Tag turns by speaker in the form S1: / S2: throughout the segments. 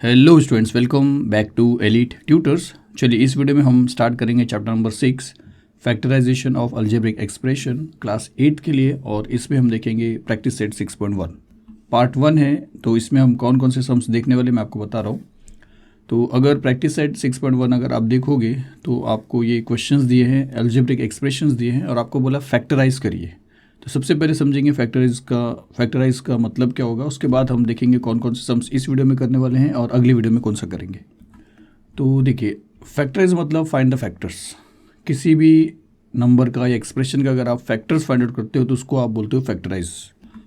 S1: Hello students, welcome back to Elite Tutors. चलिए इस video में हम स्टार्ट करेंगे chapter number 6 factorisation of algebraic expression class 8 के लिए। और इसमें हम देखेंगे प्रैक्टिस सेट 6.1 पार्ट 1 है। तो इसमें हम कौन कौन से सम्स देखने वाले मैं आपको बता रहा हूँ। तो अगर प्रैक्टिस सेट 6.1 अगर आप देखोगे तो आपको ये क्वेश्चंस दिए हैं, अलजेब्रिक एक्सप्रेशंस दिए हैं और आपको बोला फैक्टराइज करिए। तो सबसे पहले समझेंगे फैक्टराइज का मतलब क्या होगा। उसके बाद हम देखेंगे कौन कौन से सम्स इस वीडियो में करने वाले हैं और अगली वीडियो में कौन सा करेंगे। तो देखिए, फैक्टराइज मतलब फाइंड द फैक्टर्स। किसी भी नंबर का या एक्सप्रेशन का अगर आप फैक्टर्स फाइंड आउट करते हो तो उसको आप बोलते हो फैक्टराइज।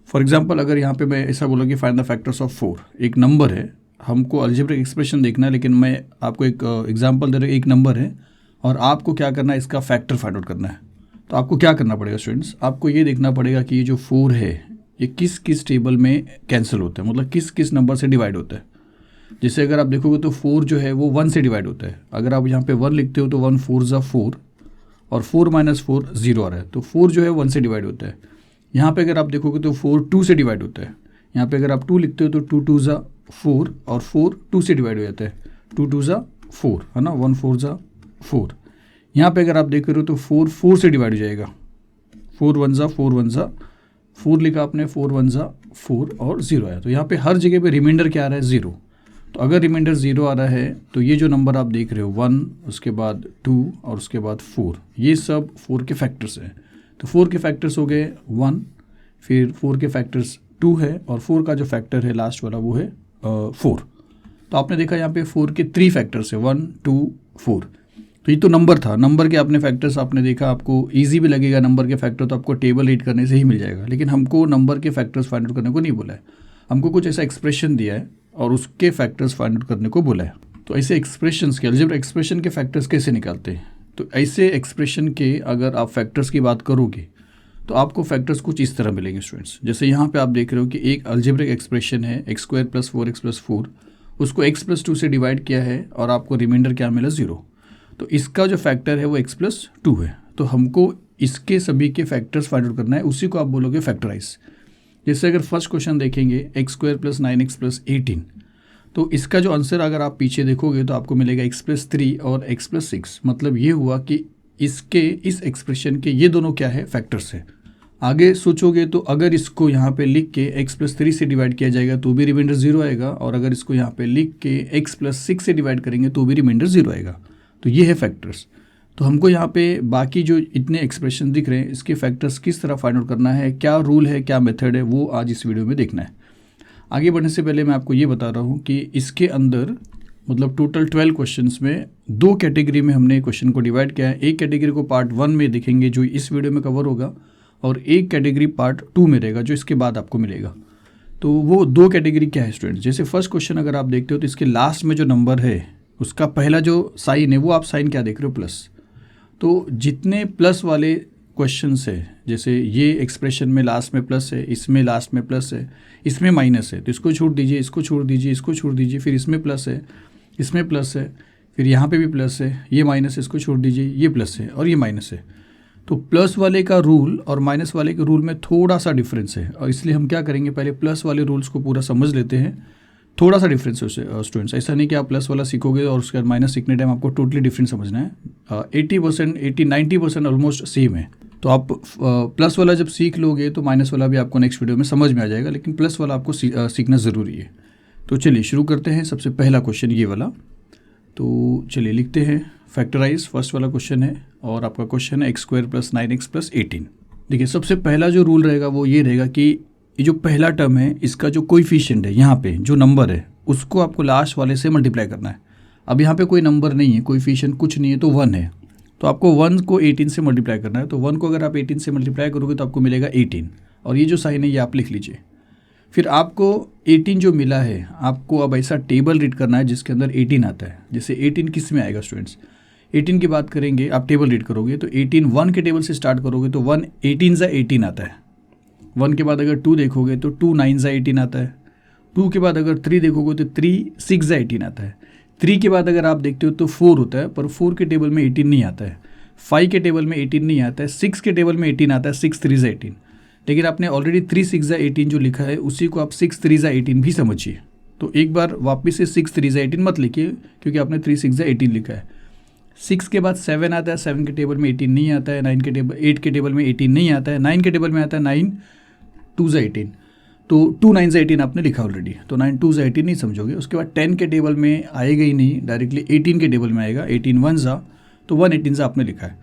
S1: फॉर एग्जाम्पल, अगर यहाँ पे मैं ऐसा बोला कि फाइंड द फैक्टर्स ऑफ 4, एक नंबर है, हमको अलजेब्रिक एक्सप्रेशन देखना है, लेकिन मैं आपको एक एग्जाम्पल दे रहा हूँ। एक नंबर है और आपको क्या करना है, इसका फैक्टर फाइंड आउट करना है। तो आपको क्या करना पड़ेगा स्टूडेंट्स, आपको ये देखना पड़ेगा कि ये जो 4 है ये किस किस टेबल में कैंसिल होता है, मतलब किस किस नंबर से डिवाइड होता है। जैसे अगर आप देखोगे तो 4 जो है वो 1 से डिवाइड होता है। अगर आप यहाँ पे 1 लिखते हो तो 1 4 ज़ा 4 और 4 - 4 0 आ रहा है। तो 4 जो है 1 से डिवाइड होता है। यहाँ पे अगर आप देखोगे तो 4 2 से डिवाइड होता है। यहाँ पे अगर आप 2 लिखते हो तो 2 2 ज़ा 4 और 4 2 से डिवाइड हो जाता है। 2 2 ज़ा 4 है ना, 1 4 ज़ा 4। यहाँ पे अगर आप देख रहे हो तो 4 4 से डिवाइड हो जाएगा। 4 1 ज़ा 4 1 ज़ा 4 लिखा आपने, 4 1 ज़ा 4 और 0 आया। तो यहाँ पे हर जगह पे रिमाइंडर क्या आ रहा है, 0। तो अगर रिमाइंडर 0 आ रहा है तो ये जो नंबर आप देख रहे हो 1, उसके बाद 2 और उसके बाद 4, ये सब 4 के फैक्टर्स हैं। तो 4 के फैक्टर्स हो गए 1, फिर 4 के फैक्टर्स 2 है और 4 का जो फैक्टर है लास्ट वाला वो है 4। तो आपने देखा यहाँ पे 4 के 3 फैक्टर्स है, 1 2 4। तो ये तो नंबर था, नंबर के आपने फैक्टर्स आपने देखा, आपको इजी भी लगेगा नंबर के फैक्टर, तो आपको टेबल रीड करने से ही मिल जाएगा। लेकिन हमको नंबर के फैक्टर्स फाइंड आउट करने को नहीं बोला है, हमको कुछ ऐसा एक्सप्रेशन दिया है और उसके फैक्टर्स फाइंड आउट करने को बोला है। तो ऐसे एक्सप्रेशंस के अलजेब्रिक एक्सप्रेशन के फैक्टर्स कैसे निकालते हैं, तो ऐसे एक्सप्रेशन के अगर आप फैक्टर्स की बात करोगे तो आपको फैक्टर्स कुछ इस तरह मिलेंगे स्टूडेंट्स। जैसे यहाँ पे आप देख रहे हो कि एक अलजेब्रिक एक्सप्रेशन है x² + 4x + 4, उसको x + 2 से डिवाइड किया है और आपको रिमाइंडर क्या मिला, 0। तो इसका जो फैक्टर है वो x + 2 है। तो हमको इसके सभी के फैक्टर्स फाइंड आउट करना है, उसी को आप बोलोगे फैक्टराइज। जैसे अगर फर्स्ट क्वेश्चन देखेंगे x² + 9x + 18, तो इसका जो आंसर अगर आप पीछे देखोगे तो आपको मिलेगा x + 3 और x + 6। मतलब ये हुआ कि इसके इस एक्सप्रेशन के ये दोनों क्या है, फैक्टर्स है। आगे सोचोगे तो अगर इसको यहाँ पे लिख के x + 3 से डिवाइड किया जाएगा तो भी रिमाइंडर 0 आएगा, और अगर इसको यहाँ पे लिख के x + 6 से डिवाइड करेंगे तो भी रिमाइंडर 0 आएगा। तो ये है फैक्टर्स। तो हमको यहाँ पे बाकी जो इतने एक्सप्रेशन दिख रहे हैं इसके फैक्टर्स किस तरह फाइंड आउट करना है, क्या रूल है, क्या मेथड है, वो आज इस वीडियो में देखना है। आगे बढ़ने से पहले मैं आपको ये बता रहा हूँ कि इसके अंदर मतलब टोटल 12 क्वेश्चंस में 2 कैटेगरी में हमने क्वेश्चन को डिवाइड किया है। एक कैटेगरी को पार्ट 1 में देखेंगे जो इस वीडियो में कवर होगा, और एक कैटेगरी पार्ट 2 में रहेगा जो इसके बाद आपको मिलेगा। तो वो 2 कैटेगरी क्या है स्टूडेंट्स, जैसे फर्स्ट क्वेश्चन अगर आप देखते हो तो इसके लास्ट में जो नंबर है उसका पहला जो साइन है वो आप साइन क्या देख रहे हो, प्लस। तो जितने प्लस वाले क्वेश्चंस है, जैसे ये एक्सप्रेशन में लास्ट में प्लस है, इसमें लास्ट में प्लस है, इसमें माइनस है, तो इसको छोड़ दीजिए, इसको छोड़ दीजिए, इसको छोड़ दीजिए, फिर इसमें प्लस है, इसमें प्लस है, फिर यहाँ पे भी प्लस है, ये माइनस है, इसको छोड़ दीजिए, ये प्लस है और ये माइनस है। तो प्लस वाले का रूल और माइनस वाले के रूल में थोड़ा सा डिफरेंस है, और इसलिए हम क्या करेंगे, पहले प्लस वाले रूल्स को पूरा समझ लेते हैं। थोड़ा सा डिफरेंस है स्टूडेंट्स, ऐसा नहीं कि आप प्लस वाला सीखोगे और उसके बाद माइनस सीखने टाइम आपको टोटली डिफरेंट समझना है। 80% 80-90% ऑलमोस्ट सेम है। तो आप प्लस वाला जब सीख लोगे तो माइनस वाला भी आपको नेक्स्ट वीडियो में समझ में आ जाएगा, लेकिन प्लस वाला आपको सीखना ज़रूरी है। तो चलिए शुरू करते हैं। सबसे पहला क्वेश्चन ये वाला, तो चलिए लिखते हैं फैक्टराइज। फर्स्ट वाला क्वेश्चन है और आपका क्वेश्चन है x² + 9x + 18। देखिए, सबसे पहला जो रूल रहेगा वो ये रहेगा कि ये जो पहला टर्म है इसका जो कोएफिशिएंट है, यहाँ पे जो नंबर है उसको आपको लास्ट वाले से मल्टीप्लाई करना है। अब यहाँ पे कोई नंबर नहीं है, कोएफिशिएंट कुछ नहीं है, तो 1 है, तो आपको 1 को 18 से मल्टीप्लाई करना है। तो 1 को अगर आप 18 से मल्टीप्लाई करोगे तो आपको मिलेगा 18, और ये जो साइन है ये आप लिख लीजिए। फिर आपको 18 जो मिला है, आपको अब ऐसा टेबल रीड करना है जिसके अंदर 18 आता है। जैसे 18 किस में आएगा स्टूडेंट्स, 18 की बात करेंगे, आप टेबल रीड करोगे तो 18 1 के टेबल से स्टार्ट करोगे तो 1 18 ज़ा 18 आता है। 1 के बाद अगर 2 देखोगे तो 2 9 ज़ा 18 आता है। 2 के बाद अगर 3 देखोगे तो 3 6 ज़ा 18 आता है। 3 के बाद अगर आप देखते हो तो 4 होता है, पर 4 के टेबल में 18 नहीं आता है। 5 के टेबल में 18 नहीं आता है। 6 के टेबल में 18 आता है, 6 3 ज़ा 18। लेकिन आपने ऑलरेडी 3 6 ज़ा 18 जो लिखा है उसी को आप 6 3 ज़ा 18 भी समझिए। तो एक बार वापस से 6 3 18 मत लिखिए, क्योंकि आपने 3 6 18 लिखा है। 6 के बाद 7 आता है, 7 के टेबल में 18 नहीं आता है, 8 के टेबल में 18 नहीं आता है, 9 के टेबल में आता है 9 2 18, तो 2 9 18 आपने लिखा ऑलरेडी, तो 9 2 18 नहीं समझोगे। उसके बाद 10 के टेबल में आएगा ही नहीं, डायरेक्टली 18 के टेबल में आएगा, 18 1 ज़ा, तो 118 ज़ा आपने लिखा है।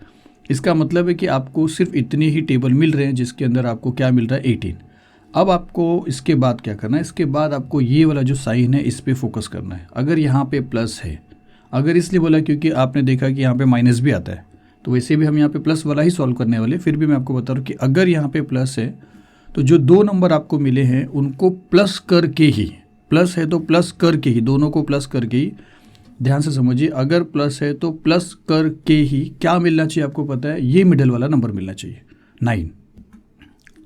S1: इसका मतलब है कि आपको सिर्फ इतने ही टेबल मिल रहे हैं जिसके अंदर आपको क्या मिल रहा है 18। अब आपको इसके बाद क्या करना है, इसके बाद आपको ये वाला जो साइन है इस पर फोकस करना है। अगर यहाँ पे प्लस है, अगर इसलिए बोला क्योंकि आपने देखा कि यहाँ पे माइनस भी आता है, तो वैसे भी हम यहाँ पे प्लस वाला ही सॉल्व करने वाले, फिर भी मैं आपको बता रहा हूँ कि अगर यहाँ पे प्लस है तो जो 2 नंबर आपको मिले हैं उनको प्लस करके ही, प्लस है तो प्लस करके ही, दोनों को प्लस करके ही, ध्यान से समझिए, अगर प्लस है तो प्लस करके ही क्या मिलना चाहिए आपको पता है, ये मिडल वाला नंबर मिलना चाहिए 9।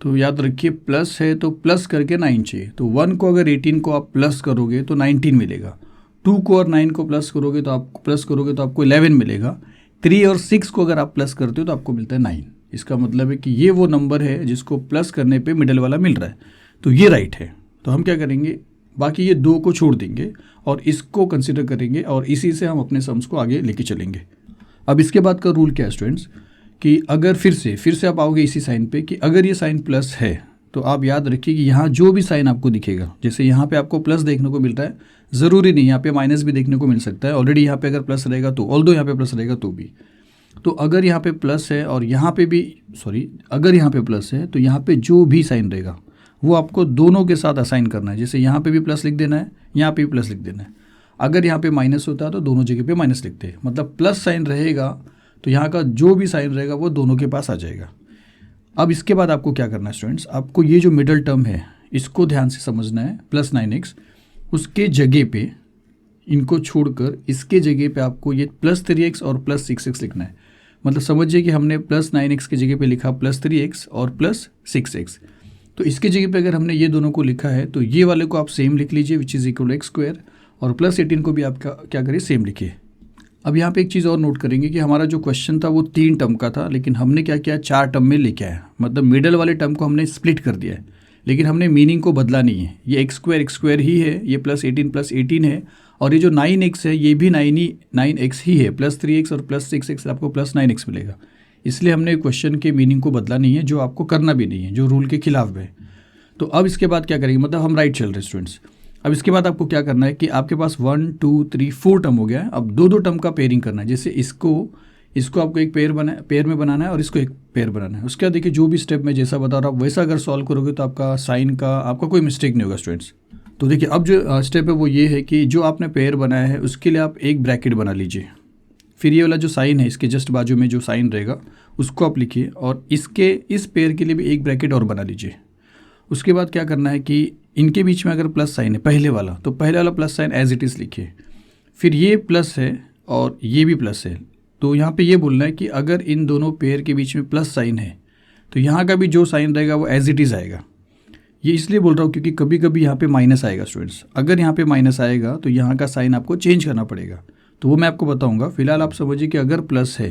S1: तो याद रखिए प्लस है तो प्लस करके 9 चाहिए। तो 1 को अगर 18 को आप प्लस करोगे तो 19 मिलेगा, 2 को और 9 को प्लस करोगे तो आपको 11 मिलेगा, 3 और 6 को अगर आप प्लस करते हो तो आपको मिलता है 9। इसका मतलब है कि ये वो नंबर है जिसको प्लस करने पे मिडल वाला मिल रहा है, तो ये राइट है। तो हम क्या करेंगे, बाकी ये 2 को छोड़ देंगे और इसको कंसिडर करेंगे और इसी से हम अपने सम्स को आगे लेके चलेंगे। अब इसके बाद का रूल क्या है स्टूडेंट्स, कि अगर फिर से आप आओगे इसी साइन पे कि अगर ये साइन प्लस है तो आप याद रखिए कि यहाँ जो भी साइन आपको दिखेगा, जैसे यहाँ पे आपको प्लस देखने को मिल रहा है, ज़रूरी नहीं यहाँ पे माइनस भी देखने को मिल सकता है। ऑलरेडी यहाँ पे अगर प्लस रहेगा तो, ऑल्दो यहाँ पे प्लस रहेगा तो भी, तो अगर यहाँ पे प्लस है और यहाँ पे भी, अगर यहाँ पे प्लस है तो यहाँ पे जो भी साइन रहेगा वो आपको दोनों के साथ असाइन करना है। जैसे यहाँ पे भी प्लस लिख देना है, यहाँ पे भी प्लस लिख देना है। अगर यहाँ पे माइनस होता है तो दोनों जगह पे माइनस लिखते हैं, मतलब प्लस साइन रहेगा तो यहाँ का जो भी साइन रहेगा वो दोनों के पास आ जाएगा। अब इसके बाद आपको क्या करना है स्टूडेंट्स, आपको ये जो मिडल टर्म है इसको ध्यान से समझना है, प्लस 9x, उसके जगह पे इनको छोड़कर इसके जगह पे आपको ये प्लस 3x और प्लस 6x लिखना है। मतलब समझिए कि हमने प्लस 9x की जगह पे लिखा प्लस 3x और प्लस 6x, तो इसके जगह पे अगर हमने ये दोनों को लिखा है तो ये वाले को आप सेम लिख लीजिए, विच इज़ इक्वल एक्स स्क्वायर, और प्लस 18 को भी आप क्या करिए, सेम लिखिए। अब यहाँ पे एक चीज़ और नोट करेंगे कि हमारा जो क्वेश्चन था वो 3 टर्म का था, लेकिन हमने क्या किया, 4 टर्म में लेके आया, मतलब मिडल वाले टर्म को हमने स्प्लिट कर दिया है, लेकिन हमने मीनिंग को बदला नहीं है। ये एक्स स्क्वायर ही है, ये प्लस 18 है, और ये जो 9x है ये भी 9x ही है, प्लस 3x और प्लस 6x आपको प्लस 9x मिलेगा। इसलिए हमने क्वेश्चन के मीनिंग को बदला नहीं है, जो आपको करना भी नहीं है, जो रूल के खिलाफ है। तो अब इसके बाद क्या करेंगे, मतलब हम राइट चल रहे स्टूडेंट्स। अब इसके बाद आपको क्या करना है कि आपके पास 1 2 3 4 टर्म हो गया है, अब 2 टर्म का पेयरिंग करना है। जैसे इसको आपको एक पेयर में बनाना है और इसको एक पेयर बनाना है। उसके बाद देखिए जो भी स्टेप में जैसा बता रहा हूँ वैसा अगर सॉल्व करोगे तो आपका साइन का आपका कोई मिस्टेक नहीं होगा स्टूडेंट्स। तो देखिए अब जो स्टेप है वो ये है कि जो आपने पेयर बनाया है उसके लिए आप एक ब्रैकेट बना लीजिए, फिर ये वाला जो साइन है इसके जस्ट बाजू में जो साइन रहेगा उसको आप लिखिए, और इस पेयर के लिए भी एक ब्रैकेट और बना लीजिए। उसके बाद क्या करना है कि इनके बीच में अगर प्लस साइन है पहले वाला, तो पहले वाला plus sign as it is लिखिए, फिर ये प्लस है और ये भी प्लस है, तो यहाँ पे ये बोलना है कि अगर इन दोनों पेयर के बीच में प्लस साइन है तो यहाँ का भी जो साइन रहेगा वो एज इट इज़ आएगा। ये इसलिए बोल रहा हूँ क्योंकि कभी कभी यहाँ पे माइनस आएगा स्टूडेंट्स, अगर यहाँ पे माइनस आएगा तो यहाँ का साइन आपको चेंज करना पड़ेगा, तो वो मैं आपको बताऊँगा। फिलहाल आप समझिए कि अगर प्लस है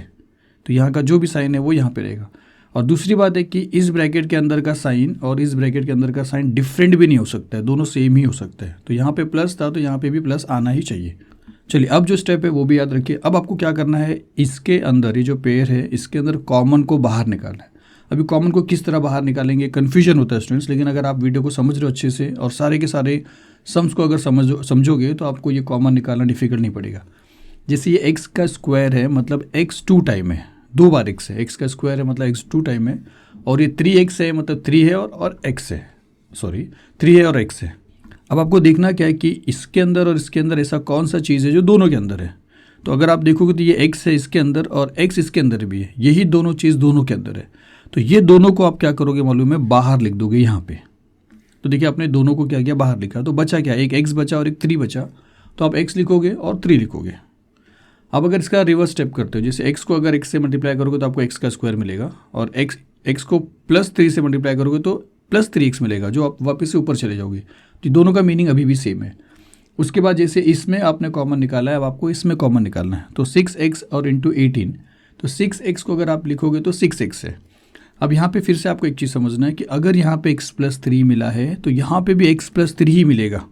S1: तो यहाँ का जो भी साइन है वो यहाँ पे रहेगा। और दूसरी बात है कि इस ब्रैकेट के अंदर का साइन और इस ब्रैकेट के अंदर का साइन डिफरेंट भी नहीं हो सकता है, दोनों सेम ही हो सकता है। तो यहाँ पे प्लस था तो यहाँ पे भी प्लस आना ही चाहिए। चलिए अब जो स्टेप है वो भी याद रखिए। अब आपको क्या करना है, इसके अंदर ये जो पेयर है इसके अंदर कॉमन को बाहर निकालना है। अभी कॉमन को किस तरह बाहर निकालेंगे कन्फ्यूजन होता है स्टूडेंट्स, लेकिन अगर आप वीडियो को समझ रहे हो अच्छे से और सारे के सारे सम्स को अगर समझोगे तो आपको ये कॉमन निकालना डिफिकल्ट नहीं पड़ेगा। जैसे ये एक्स का स्क्वायर है मतलब एक्स 2 टाइम है, 2 बार एक्स है, एक्स का स्क्वायर है मतलब एक्स 2 टाइम है, और ये 3x है मतलब 3 है और x है, 3 है और x है। अब आपको देखना क्या है कि इसके अंदर और इसके अंदर ऐसा कौन सा चीज़ है जो दोनों के अंदर है। तो अगर आप देखोगे तो ये x है इसके अंदर और x इसके अंदर भी है, यही दोनों चीज़ दोनों के अंदर है। तो ये दोनों को आप क्या करोगे मालूम है, बाहर लिख दोगे यहाँ पे। तो देखिए आपने दोनों को क्या किया, बाहर लिखा, तो बचा क्या, एक x बचा और एक 3 बचा, तो आप x लिखोगे और 3 लिखोगे। अब अगर इसका रिवर्स स्टेप करते हो, जैसे x को अगर x से मल्टीप्लाई करोगे तो आपको x का स्क्वायर मिलेगा, और x को प्लस 3 से मल्टीप्लाई करोगे तो प्लस 3x मिलेगा, जो आप वापस से ऊपर चले जाओगे। तो दोनों का मीनिंग अभी भी सेम है। उसके बाद जैसे इसमें आपने कॉमन निकाला है, अब आपको इसमें कॉमन निकालना है, तो 6x और इंटू 18, तो 6x को अगर आप लिखोगे तो 6x है। अब यहाँ पे फिर से आपको एक चीज़ समझना है कि अगर यहाँ पे x प्लस 3 मिला है तो यहाँ पे भी x प्लस 3 ही मिलेगा।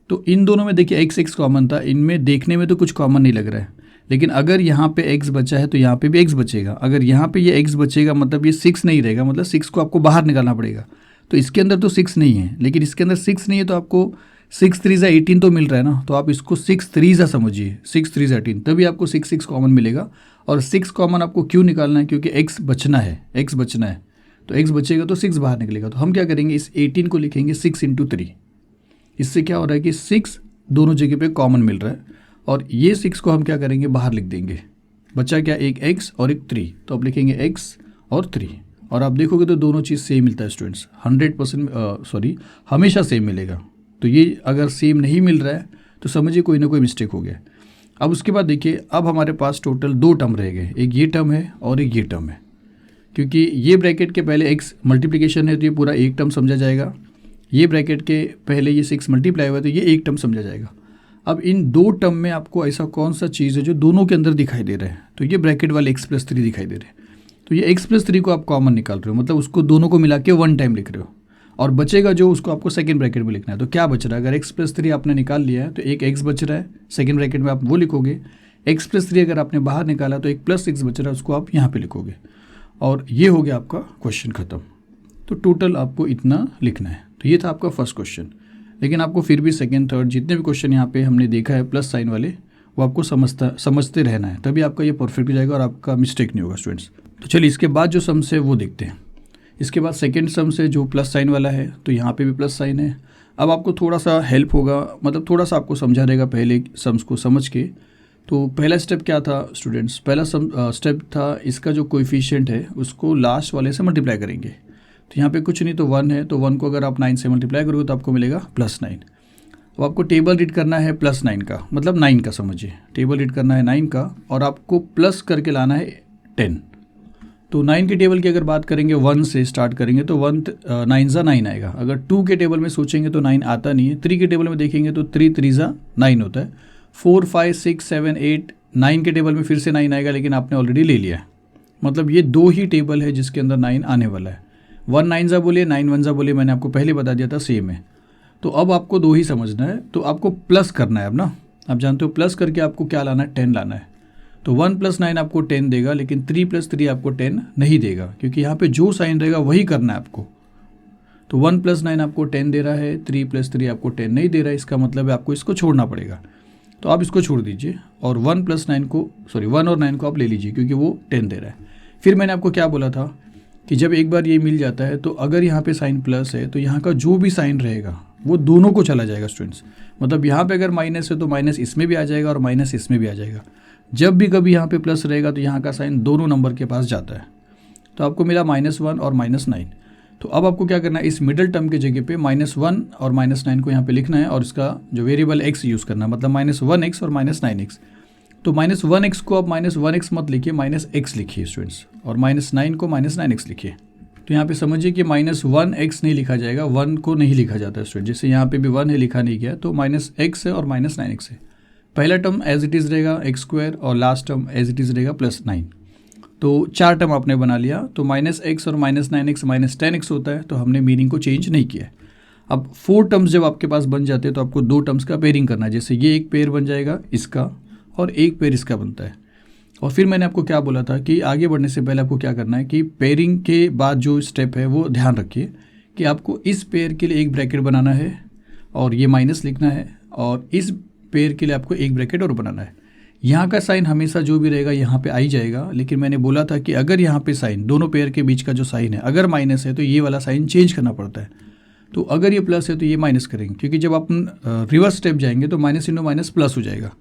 S1: तो इन दोनों में देखिए एक्स एक्स कॉमन था, इनमें देखने में तो कुछ कॉमन नहीं लग रहा है, लेकिन अगर यहाँ पे x बचा है तो यहाँ पे भी x बचेगा। अगर यहाँ पे ये x बचेगा मतलब ये 6 नहीं रहेगा, मतलब 6 को आपको बाहर निकालना पड़ेगा। तो इसके अंदर तो 6 नहीं है, लेकिन इसके अंदर 6 नहीं है तो आपको 6 3 ज़ा 18 तो मिल रहा है ना, तो आप इसको 6 3 ज़ा समझिए, 6 3 ज़ा 18, तभी आपको 6 6 कॉमन मिलेगा। और 6 कॉमन आपको क्यों निकालना है, क्योंकि x बचना है, x बचना है, तो x बचेगा तो 6 बाहर निकलेगा। तो हम क्या करेंगे, इस 18 को लिखेंगे 6 × 3। इससे क्या हो रहा है कि 6 दोनों जगह पे कॉमन मिल रहा है, और ये 6 को हम क्या करेंगे, बाहर लिख देंगे। बचा क्या, एक x और एक 3, तो आप लिखेंगे x और 3। और आप देखोगे तो दोनों चीज़ सेम मिलता है स्टूडेंट्स, 100% हमेशा सेम मिलेगा। तो ये अगर सेम नहीं मिल रहा है तो समझिए कोई ना कोई मिस्टेक हो गया। अब उसके बाद देखिए, अब हमारे पास टोटल 2 टर्म रह गए, एक ये टर्म है और एक ये टर्म है। क्योंकि ये ब्रैकेट के पहले x मल्टीप्लिकेशन है तो ये पूरा एक टर्म समझा जाएगा, ये ब्रैकेट के पहले ये 6 मल्टीप्लाई हुआ तो ये एक टर्म समझा जाएगा। अब इन 2 टर्म में आपको ऐसा कौन सा चीज़ है जो दोनों के अंदर दिखाई दे रहा है, तो ये ब्रैकेट वाले x+3 दिखाई दे रहे हैं। तो ये x+3 को आप कॉमन निकाल रहे हो, मतलब उसको दोनों को मिला के 1 टाइम लिख रहे हो, और बचेगा जो उसको आपको सेकंड ब्रैकेट में लिखना है। तो क्या बच रहा है, अगर x+3 आपने निकाल लिया है तो एक x बच रहा है, सेकंड ब्रैकेट में आप वो लिखोगे। x+3 अगर आपने बाहर निकाला तो एक +6 बच रहा है, उसको आप यहाँ पे लिखोगे, और ये हो गया आपका क्वेश्चन ख़त्म। तो टोटल आपको इतना लिखना है। तो ये था आपका फर्स्ट क्वेश्चन, लेकिन आपको फिर भी सेकंड थर्ड जितने भी क्वेश्चन यहाँ पे हमने देखा है प्लस साइन वाले, वो आपको समझते रहना है, तभी आपका ये परफेक्ट हो जाएगा और आपका मिस्टेक नहीं होगा स्टूडेंट्स। तो चलिए इसके बाद जो सम्स है वो देखते हैं। इसके बाद सेकंड सम्स है जो प्लस साइन वाला है, तो यहाँ पे भी प्लस साइन है। अब आपको थोड़ा सा हेल्प होगा, मतलब थोड़ा सा आपको समझा देगा पहले सम्स को समझ के। तो पहला स्टेप क्या था स्टूडेंट्स, पहला स्टेप था इसका जो कोएफिशिएंट है उसको लास्ट वाले से मल्टीप्लाई करेंगे। तो यहाँ पे कुछ नहीं तो 1 है, तो 1 को अगर आप 9 से मल्टीप्लाई करोगे तो आपको मिलेगा +9। अब आपको टेबल रीड करना है +9 का, मतलब 9 का समझिए, टेबल रीड करना है 9 का, और आपको प्लस करके लाना है 10। तो 9 के टेबल की अगर बात करेंगे 1 से स्टार्ट करेंगे तो 1 9 ज़ा 9 आएगा। अगर 2 के टेबल में सोचेंगे तो 9 आता नहीं है, 3 के टेबल में देखेंगे तो 3 3 ज़ा 9 होता है, 4 5 6 7 8 9 के टेबल में फिर से 9 आएगा, लेकिन आपने ऑलरेडी ले लिया है। मतलब ये 2 ही टेबल है जिसके अंदर 9 आने वाला है। 1 9 ज़ा बोलिए, 9 1 ज़ा बोलिए, मैंने आपको पहले बता दिया था सेम है। तो अब आपको 2 ही समझना है, तो आपको प्लस करना है। अब ना आप जानते हो प्लस करके आपको क्या लाना है, 10 लाना है। तो 1 + 9 आपको 10 देगा, लेकिन 3 + 3 आपको 10 नहीं देगा, क्योंकि यहाँ पे जो साइन रहेगा वही करना है आपको। तो 1 + 9 आपको 10 दे रहा है, 3 + 3 आपको 10 नहीं दे रहा है, इसका मतलब है आपको इसको छोड़ना पड़ेगा। तो आप इसको छोड़ दीजिए और 1 और 9 को आप ले लीजिए, क्योंकि वो 10 दे रहा है। फिर मैंने आपको क्या बोला था कि जब एक बार ये मिल जाता है तो अगर यहाँ पे साइन प्लस है तो यहाँ का जो भी साइन रहेगा वो दोनों को चला जाएगा स्टूडेंट्स। मतलब यहाँ पे अगर माइनस है तो माइनस इसमें भी आ जाएगा और माइनस इसमें भी आ जाएगा। जब भी कभी यहाँ पे प्लस रहेगा तो यहाँ का साइन दोनों नंबर के पास जाता है। तो आपको मिला -1 और -9। तो अब आपको क्या करना है, इस मिडल टर्म के जगह पे -1 और -9 को यहाँ पे लिखना है, और इसका जो वेरिएबल x यूज़ करना है, मतलब -1x और -9x। तो -1x को आप -1x मत लिखिए, -x लिखिए स्टूडेंट्स, और -9 को -9x लिखिए। तो यहाँ पे समझिए कि -1x नहीं लिखा जाएगा, 1 को नहीं लिखा जाता है स्टूडेंट। जैसे यहाँ पे भी 1 है, लिखा नहीं गया, तो -x है और -9x है। पहला टर्म एज इट इज़ रहेगा x² और last term as it is रहेगा +9। तो 4 टर्म आपने बना लिया। तो -x और -9x -10x होता है, तो हमने मीनिंग को चेंज नहीं किया। अब 4 टर्म्स जब आपके पास बन जाते हैं तो आपको 2 टर्म्स का पेयरिंग करना है। जैसे ये एक पेयर बन जाएगा इसका और एक पेयर इसका बनता है। और फिर मैंने आपको क्या बोला था कि आगे बढ़ने से पहले आपको क्या करना है कि पेयरिंग के बाद जो स्टेप है वो ध्यान रखिए कि आपको इस पेयर के लिए एक ब्रैकेट बनाना है और ये माइनस लिखना है, और इस पेयर के लिए आपको एक ब्रैकेट और बनाना है। यहाँ का साइन हमेशा जो भी रहेगा यहाँ पे आ ही जाएगा, लेकिन मैंने बोला था कि अगर यहाँ पे साइन दोनों पेयर के बीच का जो साइन है अगर माइनस है तो ये वाला साइन चेंज करना पड़ता है। तो अगर ये प्लस है तो ये माइनस करेंगे, क्योंकि जब आप रिवर्स स्टेप जाएंगे तो माइनस इंटू माइनस प्लस हो जाएगा।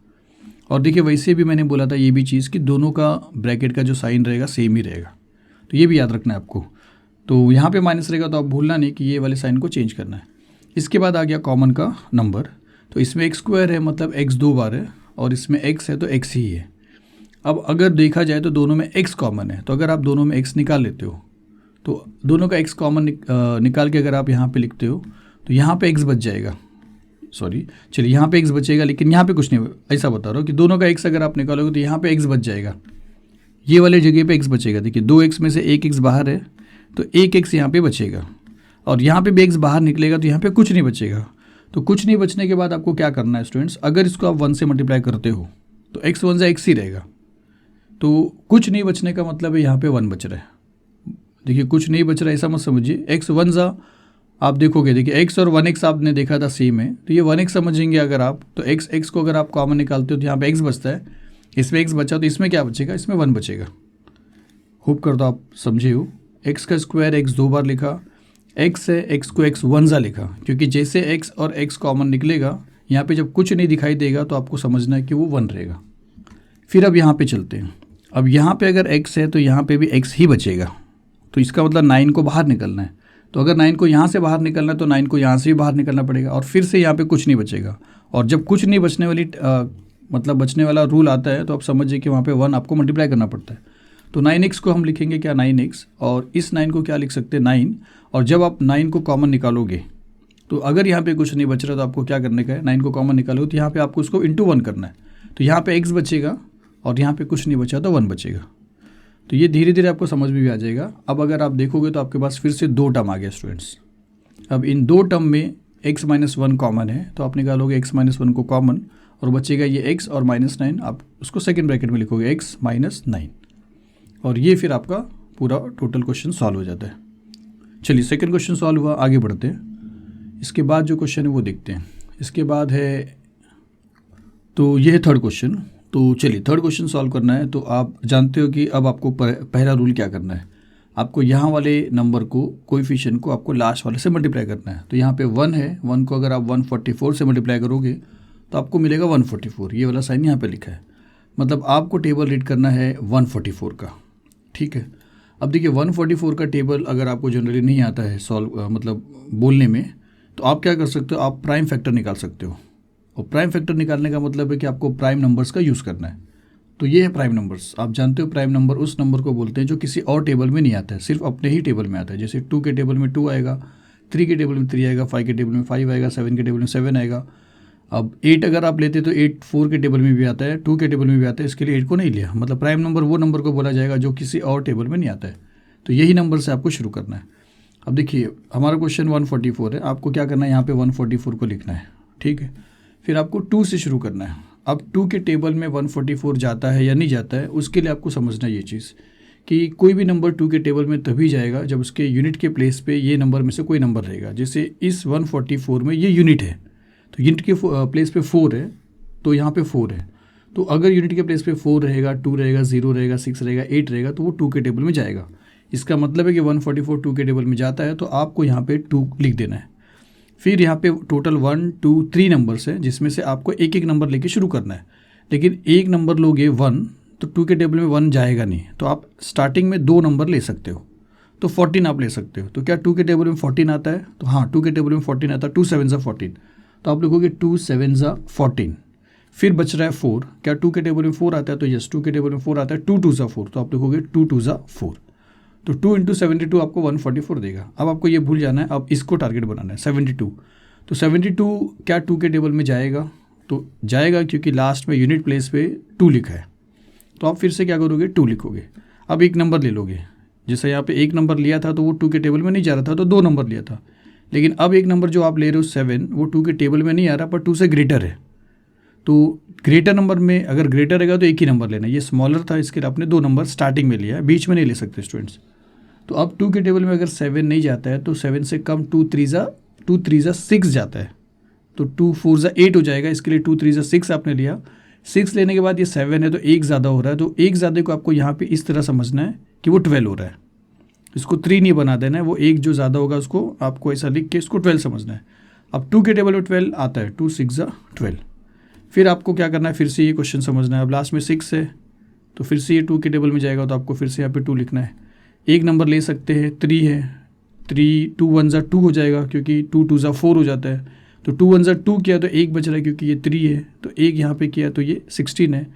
S1: और देखिए वैसे भी मैंने बोला था ये भी चीज़ कि दोनों का ब्रैकेट का जो साइन रहेगा सेम ही रहेगा, तो ये भी याद रखना है आपको। तो यहाँ पे माइनस रहेगा तो आप भूलना नहीं कि ये वाले साइन को चेंज करना है। इसके बाद आ गया कॉमन का नंबर। तो इसमें x² है, मतलब x 2 बार है, और इसमें x है तो x ही है। अब अगर देखा जाए तो दोनों में x कॉमन है, तो अगर आप दोनों में x निकाल लेते हो तो दोनों का x कॉमन निकाल के अगर आप यहाँ पे लिखते हो तो यहाँ पे x बच जाएगा। चलिए यहाँ पे x बचेगा, लेकिन यहाँ पे कुछ नहीं, ऐसा बता रहा हूँ कि दोनों का x अगर आप निकालोगे तो यहाँ पे x बच जाएगा, ये वाले जगह पे x बचेगा। देखिए 2x में से एक x बाहर है तो एक x यहाँ पे बचेगा, और यहाँ पे भी x बाहर निकलेगा तो यहाँ पे कुछ नहीं बचेगा। तो कुछ नहीं बचने के बाद आपको क्या करना है स्टूडेंट्स, अगर इसको आप 1 से मल्टीप्लाई करते हो तो x 1 जा x ही रहेगा। तो कुछ नहीं बचने का मतलब है यहाँ पे 1 बच रहा है। देखिए कुछ नहीं बच रहा है ऐसा मत समझिए, x 1 जा आप देखोगे, देखिए x और 1x आपने देखा था सेम है, तो ये 1x समझेंगे अगर आप, तो x को अगर आप कॉमन निकालते हो तो यहाँ पे x बचता है, इसमें x बचा तो इसमें क्या बचेगा, इसमें 1 बचेगा। होप कर दो आप समझे हो। x का स्क्वायर x 2 बार लिखा, x है x को x 1 जा लिखा, क्योंकि जैसे x और x कॉमन निकलेगा यहाँ पे जब कुछ नहीं दिखाई देगा तो आपको समझना है कि वो 1 रहेगा। फिर अब यहाँ पे चलते हैं, अब यहाँ पे अगर x है तो यहाँ पे भी x ही बचेगा, तो इसका मतलब 9 को बाहर निकलना है। तो अगर 9 को यहाँ से बाहर निकलना है तो 9 को यहाँ से भी बाहर निकलना पड़ेगा, और फिर से यहाँ पे कुछ नहीं बचेगा। और जब कुछ नहीं बचने वाली मतलब बचने वाला रूल आता है तो आप समझिए कि वहाँ पे 1 आपको मल्टीप्लाई करना पड़ता है। तो 9x को हम लिखेंगे क्या, 9x, और इस 9 को क्या लिख सकते हैं, 9। और जब आप 9 को कॉमन निकालोगे तो अगर यहाँ पे कुछ नहीं बच रहा तो आपको क्या करने का है, 9 को कॉमन निकालोगे तो यहाँ पे आपको उसको इंटू 1 करना है, तो यहाँ पे x बचेगा और यहाँ पे कुछ नहीं बचा तो 1 बचेगा। तो ये धीरे धीरे आपको समझ में भी आ जाएगा। अब अगर आप देखोगे तो आपके पास फिर से 2 टर्म आ गया स्टूडेंट्स। अब इन 2 टर्म में x माइनस 1 कॉमन है, तो आप निकालोगे x माइनस 1 को कॉमन और बचेगा ये x और माइनस 9, आप उसको सेकेंड ब्रैकेट में लिखोगे x माइनस 9, और ये फिर आपका पूरा टोटल क्वेश्चन सॉल्व हो जाता है। चलिए सेकेंड क्वेश्चन सॉल्व हुआ, आगे बढ़ते हैं। इसके बाद जो क्वेश्चन है वो देखते हैं। इसके बाद है, तो ये है थर्ड क्वेश्चन। तो चलिए थर्ड क्वेश्चन सॉल्व करना है। तो आप जानते हो कि अब आपको पहला रूल क्या करना है, आपको यहाँ वाले नंबर को, कोएफिशिएंट को आपको लास्ट वाले से मल्टीप्लाई करना है। तो यहाँ पे 1 है, 1 को अगर आप 144 से मल्टीप्लाई करोगे तो आपको मिलेगा 144, ये वाला साइन यहाँ पे लिखा है, मतलब आपको टेबल रीड करना है 144 का। ठीक है, अब देखिए 144 का टेबल अगर आपको जनरली नहीं आता है सॉल्व मतलब बोलने में, तो आप क्या कर सकते हो, आप प्राइम फैक्टर निकाल सकते हो। और प्राइम फैक्टर निकालने का मतलब है कि आपको प्राइम नंबर्स का यूज़ करना है। तो ये है प्राइम नंबर्स। आप जानते हो प्राइम नंबर उस नंबर को बोलते हैं जो किसी और टेबल में नहीं आता है, सिर्फ अपने ही टेबल में आता है। जैसे 2 के टेबल में 2 आएगा, 3 के टेबल में 3 आएगा, 5 के टेबल में 5 आएगा, 7 के टेबल में 7 आएगा। अब 8 अगर आप लेते तो 8 4 के टेबल में भी आता है, 2 के टेबल में भी आता है, इसके लिए 8 को नहीं लिया। मतलब प्राइम नंबर वो नंबर को बोला जाएगा जो किसी और टेबल में नहीं आता है। तो यही नंबर से आपको शुरू करना है। अब देखिए हमारा क्वेश्चन 144 है, आपको क्या करना है, यहाँ पे 144 को लिखना है। ठीक है, फिर आपको 2 से शुरू करना है। अब 2 के टेबल में 144 जाता है या नहीं जाता है, उसके लिए आपको समझना ये चीज़ कि कोई भी नंबर 2 के टेबल में तभी जाएगा जब उसके यूनिट के प्लेस पे ये नंबर में से कोई नंबर रहेगा। जैसे इस 144 में ये यूनिट है, तो यूनिट के प्लेस पे 4 है, तो यहाँ पे 4 है। तो अगर यूनिट के प्लेस पे 4 रहेगा, 2 रहेगा, 0 रहेगा, 6 रहेगा, 8 रहेगा, तो वो 2 के टेबल में जाएगा। इसका मतलब है कि 144 2 के टेबल में जाता है, तो आपको यहाँ पे 2 लिख देना है। फिर यहाँ पे टोटल 1 2 3 नंबर्स हैं, जिसमें से आपको एक एक नंबर लेके शुरू करना है। लेकिन एक नंबर लोगे 1, तो 2 के टेबल में 1 जाएगा नहीं, तो आप स्टार्टिंग में 2 नंबर ले सकते हो। तो 14 आप ले सकते हो। तो क्या 2 के टेबल में 14 आता है, तो हाँ 2 के टेबल में 14 आता है। 2 7 ज़ा 14, तो आप लिखोगे 2 7 ज़ा 14। फिर बच रहा है 4, क्या 2 के टेबल में 4 आता है, तो यस 2 के टेबल में 4 आता है। 2 2 ज़ा 4, तो आप लिखोगे 2 2 ज़ा 4। तो 2 × 72 आपको 144 देगा। अब आपको ये भूल जाना है, अब इसको टारगेट बनाना है 72। तो 72 क्या 2 के टेबल में जाएगा, तो जाएगा क्योंकि लास्ट में यूनिट प्लेस पे 2 लिखा है। तो आप फिर से क्या करोगे, 2 लिखोगे। अब एक नंबर ले लोगे, जैसे यहाँ पे एक नंबर लिया था तो वो 2 के टेबल में नहीं जा रहा था, तो 2 नंबर लिया था। लेकिन अब एक नंबर जो आप ले रहे हो 7, वो 2 के टेबल में नहीं आ रहा, पर 2 से ग्रेटर है। तो ग्रेटर नंबर में अगर ग्रेटर रहेगा तो एक ही नंबर लेना। ये स्मॉलर था, इसके लिए आपने 2 नंबर स्टार्टिंग में लिया है, बीच में नहीं ले सकते स्टूडेंट्स। तो अब 2 के टेबल में अगर 7 नहीं जाता है, तो 7 से कम 2 3 ज़ा 6 जाता है, तो 2 4 ज़ा 8 हो जाएगा। इसके लिए 2 3 ज़ा 6 आपने लिया। 6 लेने के बाद ये 7 है, तो एक ज़्यादा हो रहा है। तो एक ज़्यादा को आपको यहाँ पे इस तरह समझना है कि वो 12 हो रहा है। इसको 3 नहीं बना देना है, वो एक जो ज़्यादा होगा उसको आपको ऐसा लिख के इसको 12 समझना है। अब 2 के टेबल में 12 आता है, 2 6 ज़ा 12। फिर आपको क्या करना है, फिर से ये क्वेश्चन समझना है। अब लास्ट में 6 है, तो फिर से ये 2 के टेबल में जाएगा, तो आपको फिर से यहाँ पे 2 लिखना है। एक नंबर ले सकते हैं, 3 है, 3 2 1 ज़ा 2 हो जाएगा, क्योंकि 2 2 ज़ा 4 हो जाता है। तो 2 1 ज़ा 2 किया तो एक बच रहा है, क्योंकि ये 3 है, तो एक यहाँ पे किया तो ये 16 है।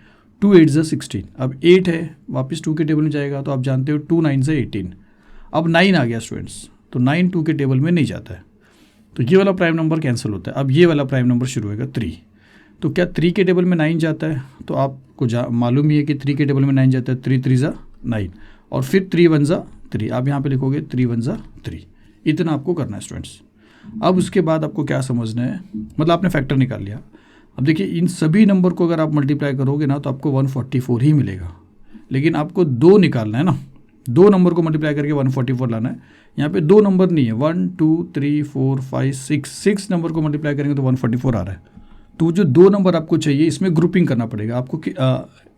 S1: 2 8 ज़ा 16। अब 8 है, वापस 2 के टेबल में जाएगा, तो आप जानते हो 2 9 ज़ा 18। अब 9 आ गया स्टूडेंट्स, तो 9 2 के टेबल में नहीं जाता है, तो ये वाला प्राइम नंबर कैंसिल होता है। अब ये वाला प्राइम नंबर शुरू होगा 3। तो क्या 3 के टेबल में 9 जाता है, तो आपको मालूम ही है कि 3 के टेबल में 9 जाता है। 3 3 ज़ा 9, और फिर 3 1 ज़ा 3। आप यहाँ पे लिखोगे 3 1 ज़ा 3। इतना आपको करना है स्टूडेंट्स। अब उसके बाद आपको क्या समझना है, मतलब आपने फैक्टर निकाल लिया। अब देखिए इन सभी नंबर को अगर आप मल्टीप्लाई करोगे ना तो आपको 144 ही मिलेगा, लेकिन आपको 2 निकालना है ना, 2 नंबर को मल्टीप्लाई करके 144 लाना है। यहाँ पे 2 नंबर नहीं है, 1 2 3 4 5 6 नंबर को मल्टीप्लाई करेंगे तो 144 आ रहा है। तो जो 2 नंबर आपको चाहिए इसमें ग्रुपिंग करना पड़ेगा, आपको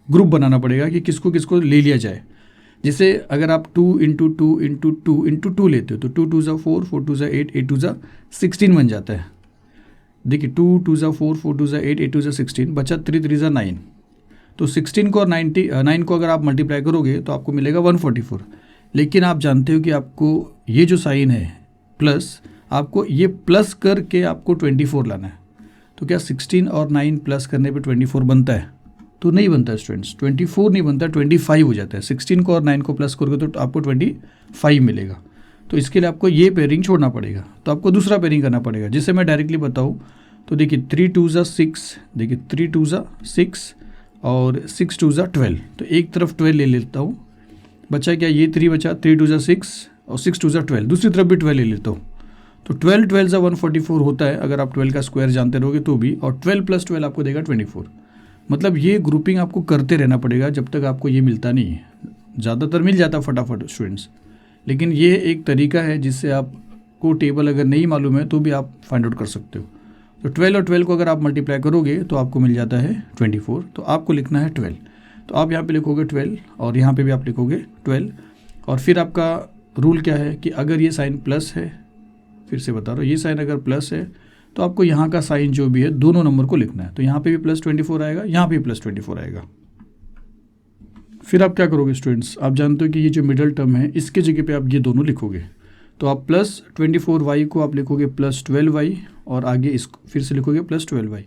S1: ग्रुप बनाना पड़ेगा कि किसको किसको ले लिया जाए। जैसे अगर आप 2 इंटू 2 इंटू 2 इंटू 2 लेते हो तो 2 2 ज़ा 4 4 2 ज़ा 8 8 2 ज़ा 16 बन जाता है। देखिए 2 2 ज़ा 4 4 2 ज़ा 8 8 2 ज़ा 16 बचा 3 3 ज़ा 9। तो 16 को और 9 को अगर आप मल्टीप्लाई करोगे तो आपको मिलेगा 144। लेकिन आप जानते हो कि आपको ये जो साइन है प्लस, आपको ये प्लस करके आपको 24 लाना है। तो क्या 16 और 9 प्लस करने पे 24 बनता है? तो नहीं बनता स्टूडेंट्स, 24 नहीं बनता, 25 हो जाता है। 16 को और 9 को प्लस करोगे तो आपको 25 मिलेगा। तो इसके लिए आपको ये पेयरिंग छोड़ना पड़ेगा, तो आपको दूसरा पेयरिंग करना पड़ेगा। जिससे मैं डायरेक्टली बताऊँ तो देखिए 3 2 ज़ा 6, देखिए 3 2 ज़ा 6 और 6 2 ज़ा 12। तो एक तरफ 12 ले लेता हूँ, बचा क्या, ये 3 बचा, 3 2 ज़ा 6 और 6 2 ज़ा 12। दूसरी तरफ भी 12 ले लेता हूँ, तो 12 12 ज़ा 144 होता है अगर आप 12 का स्क्वायर जानते रहोगे तो भी, और 12 प्लस 12 आपको देगा 24। मतलब ये ग्रुपिंग आपको करते रहना पड़ेगा जब तक आपको ये मिलता नहीं है। ज़्यादातर मिल जाता फटाफट स्टूडेंट्स, लेकिन ये एक तरीका है जिससे आपको टेबल अगर नहीं मालूम है तो भी आप फाइंड आउट कर सकते हो। तो 12 और 12 को अगर आप मल्टीप्लाई करोगे तो आपको मिल जाता है 24। तो आपको लिखना है 12, तो आप यहाँ पे लिखोगे 12 और यहाँ पे भी आप लिखोगे 12। और फिर आपका रूल क्या है कि अगर ये साइन प्लस है, फिर से बता रहा हूँ, ये साइन अगर प्लस है तो आपको यहाँ का साइन जो भी है दोनों नंबर को लिखना है। तो यहाँ पे भी प्लस 24 आएगा, यहाँ पे भी प्लस 24 आएगा। फिर आप क्या करोगे स्टूडेंट्स, आप जानते हो कि ये जो मिडल टर्म है इसके जगह पे आप ये दोनों लिखोगे। तो आप प्लस 24y को आप लिखोगे प्लस 12y और आगे इस फिर से लिखोगे प्लस 12y।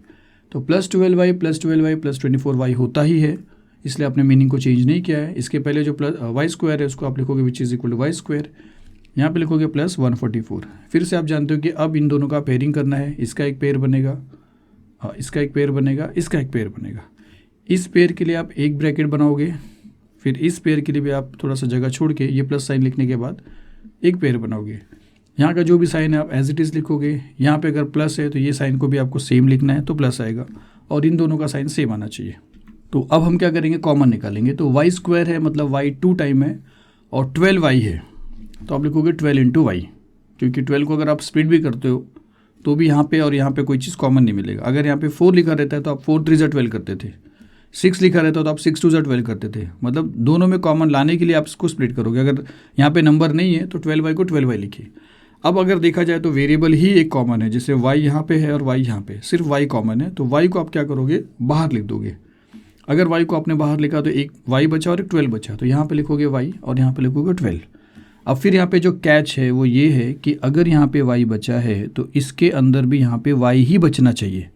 S1: तो plus 12y plus 12y plus 24y होता ही है, इसलिए आपने मीनिंग को चेंज नहीं किया है। इसके पहले जो प्लस वाई स्क्वायर है उसको आप लिखोगे which is equal to Y square, यहाँ पे लिखोगे प्लस 144। फिर से आप जानते हो कि अब इन दोनों का पेयरिंग करना है, इसका एक पेयर बनेगा, इसका एक पेयर बनेगा, इसका एक पेयर बनेगा। इस पेयर के लिए आप एक ब्रैकेट बनाओगे, फिर इस पेयर के लिए भी आप थोड़ा सा जगह छोड़ के ये प्लस साइन लिखने के बाद एक पेयर बनाओगे। यहाँ का जो भी साइन है आप एज इट इज़ लिखोगे। यहाँ पे अगर प्लस है तो ये साइन को भी आपको सेम लिखना है, तो प्लस आएगा, और इन दोनों का साइन सेम आना चाहिए। तो अब हम क्या करेंगे, कॉमन निकालेंगे। तो वाई स्क्वायर है मतलब वाई 2 टाइम है, और 12y है तो आप लिखोगे 12 इंटू वाई, क्योंकि 12 को अगर आप स्प्लिट भी करते हो तो भी यहाँ पे और यहाँ पे कोई चीज़ कॉमन नहीं मिलेगा। अगर यहाँ पे 4 लिखा रहता है तो आप 4 3 ज़ा 12 करते थे, 6 लिखा रहता तो आप 6 2 ज़ा 12 करते थे। मतलब दोनों में कॉमन लाने के लिए आप इसको स्प्लिट करोगे। अगर यहाँ पे नंबर नहीं है तो 12y को 12y लिखिए। अब अगर देखा जाए तो वेरिएबल ही एक कॉमन है, जैसे y यहाँ पे है और y यहाँ पे, सिर्फ y कॉमन है, तो y को आप क्या करोगे, बाहर लिख दोगे। अगर y को आपने बाहर लिखा तो एक y बचा और एक 12 बचा, तो यहाँ पे लिखोगे y और यहाँ पे लिखोगे 12। अब फिर यहाँ पे जो कैच है वो ये है कि अगर यहाँ पे y बचा है तो इसके अंदर भी यहाँ पे y ही बचना चाहिए।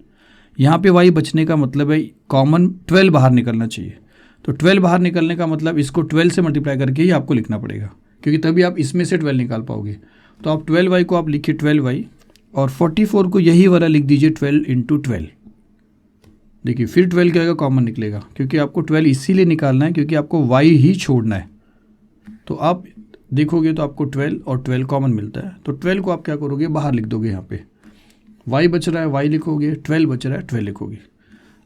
S1: यहाँ पे y बचने का मतलब है कॉमन 12 बाहर निकलना चाहिए। तो 12 बाहर निकलने का मतलब इसको 12 से मल्टीप्लाई करके ही आपको लिखना पड़ेगा, क्योंकि तभी आप इसमें से 12 निकाल पाओगे। तो आप 12y को आप लिखिए 12y, और 44 को यही वाला लिख दीजिए 12 इंटू 12। देखिए फिर 12 क्या होगा, कॉमन निकलेगा, क्योंकि आपको 12 इसीलिए निकालना है क्योंकि आपको y ही छोड़ना है। तो आप देखोगे तो आपको 12 और 12 कॉमन मिलता है, तो 12 को आप क्या करोगे, बाहर लिख दोगे। यहाँ पे y बच रहा है y लिखोगे, 12 बच रहा है 12 लिखोगे।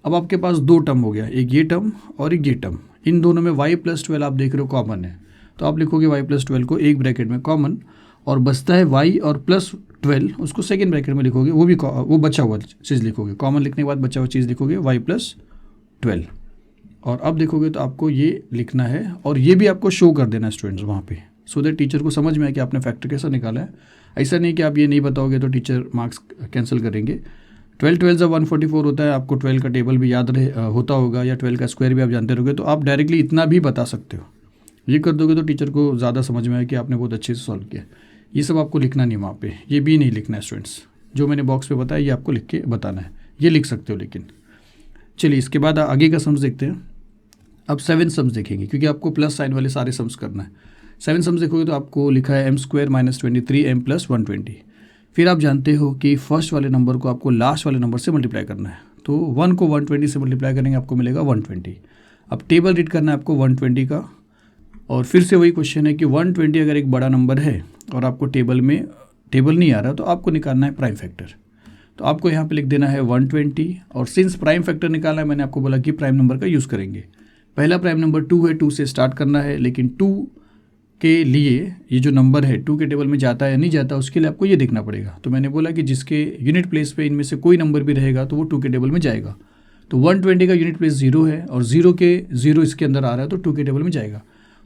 S1: अब आपके पास 2 टर्म हो गया, एक ये टर्म और एक ये टर्म। इन दोनों में y प्लस 12 आप देख रहे हो कॉमन है, तो आप लिखोगे y प्लस 12 को एक ब्रैकेट में कॉमन, और बचता है y और प्लस 12 उसको सेकेंड ब्रैकेट में लिखोगे, वो बचा हुआ चीज़ लिखोगे। कॉमन लिखने के बाद बचा हुआ चीज़ लिखोगे y प्लस 12। और अब देखोगे तो आपको ये लिखना है, और ये भी आपको शो कर देना है स्टूडेंट्स वहाँ पे, सो दैट टीचर को समझ में आए कि आपने फैक्टर कैसा निकाला है। ऐसा नहीं कि आप ये नहीं बताओगे तो टीचर मार्क्स कैंसिल करेंगे। 12 12 जब 144 होता है, आपको 12 का टेबल भी याद होता होगा, या 12 का स्क्वायर भी आप जानते रहोगे, तो आप डायरेक्टली इतना भी बता सकते हो। ये कर दोगे तो टीचर को ज़्यादा समझ में आए कि आपने बहुत अच्छे से सॉल्व किया। ये सब आपको लिखना नहीं वहाँ पे, ये भी नहीं लिखना है स्टूडेंट्स। जो मैंने बॉक्स पे बताया ये आपको लिख के बताना है, ये लिख सकते हो लेकिन। चलिए इसके बाद आगे का सम्स देखते हैं। अब 7 सम्स देखेंगे, क्योंकि आपको प्लस साइन वाले सारे सम्स करना है। 7 सम्स देखोगे तो आपको लिखा है m² माइनस 23 m प्लस 120। फिर आप जानते हो कि फर्स्ट वाले नंबर को आपको लास्ट वाले नंबर से मल्टीप्लाई करना है, तो 1 को 120 से मल्टीप्लाई करेंगे आपको मिलेगा 120। अब टेबल रीड करना है आपको 120 का, और फिर से वही क्वेश्चन है कि 120 अगर एक बड़ा नंबर है और आपको टेबल में टेबल नहीं आ रहा तो आपको निकालना है प्राइम फैक्टर। तो आपको यहाँ पे लिख देना है 120 और सिंस प्राइम फैक्टर निकालना है मैंने आपको बोला कि प्राइम नंबर का यूज़ करेंगे। पहला प्राइम नंबर 2 है, 2 से स्टार्ट करना है, लेकिन 2 के लिए ये जो नंबर है 2 के टेबल में जाता है या नहीं जाता उसके लिए आपको ये देखना पड़ेगा। तो मैंने बोला कि जिसके यूनिट प्लेस पे इनमें से कोई नंबर भी रहेगा तो वो 2 के टेबल में जाएगा। तो 120 का यूनिट प्लेस 0 है और 0 के 0 इसके अंदर आ रहा है तो 2 के टेबल में जाएगा।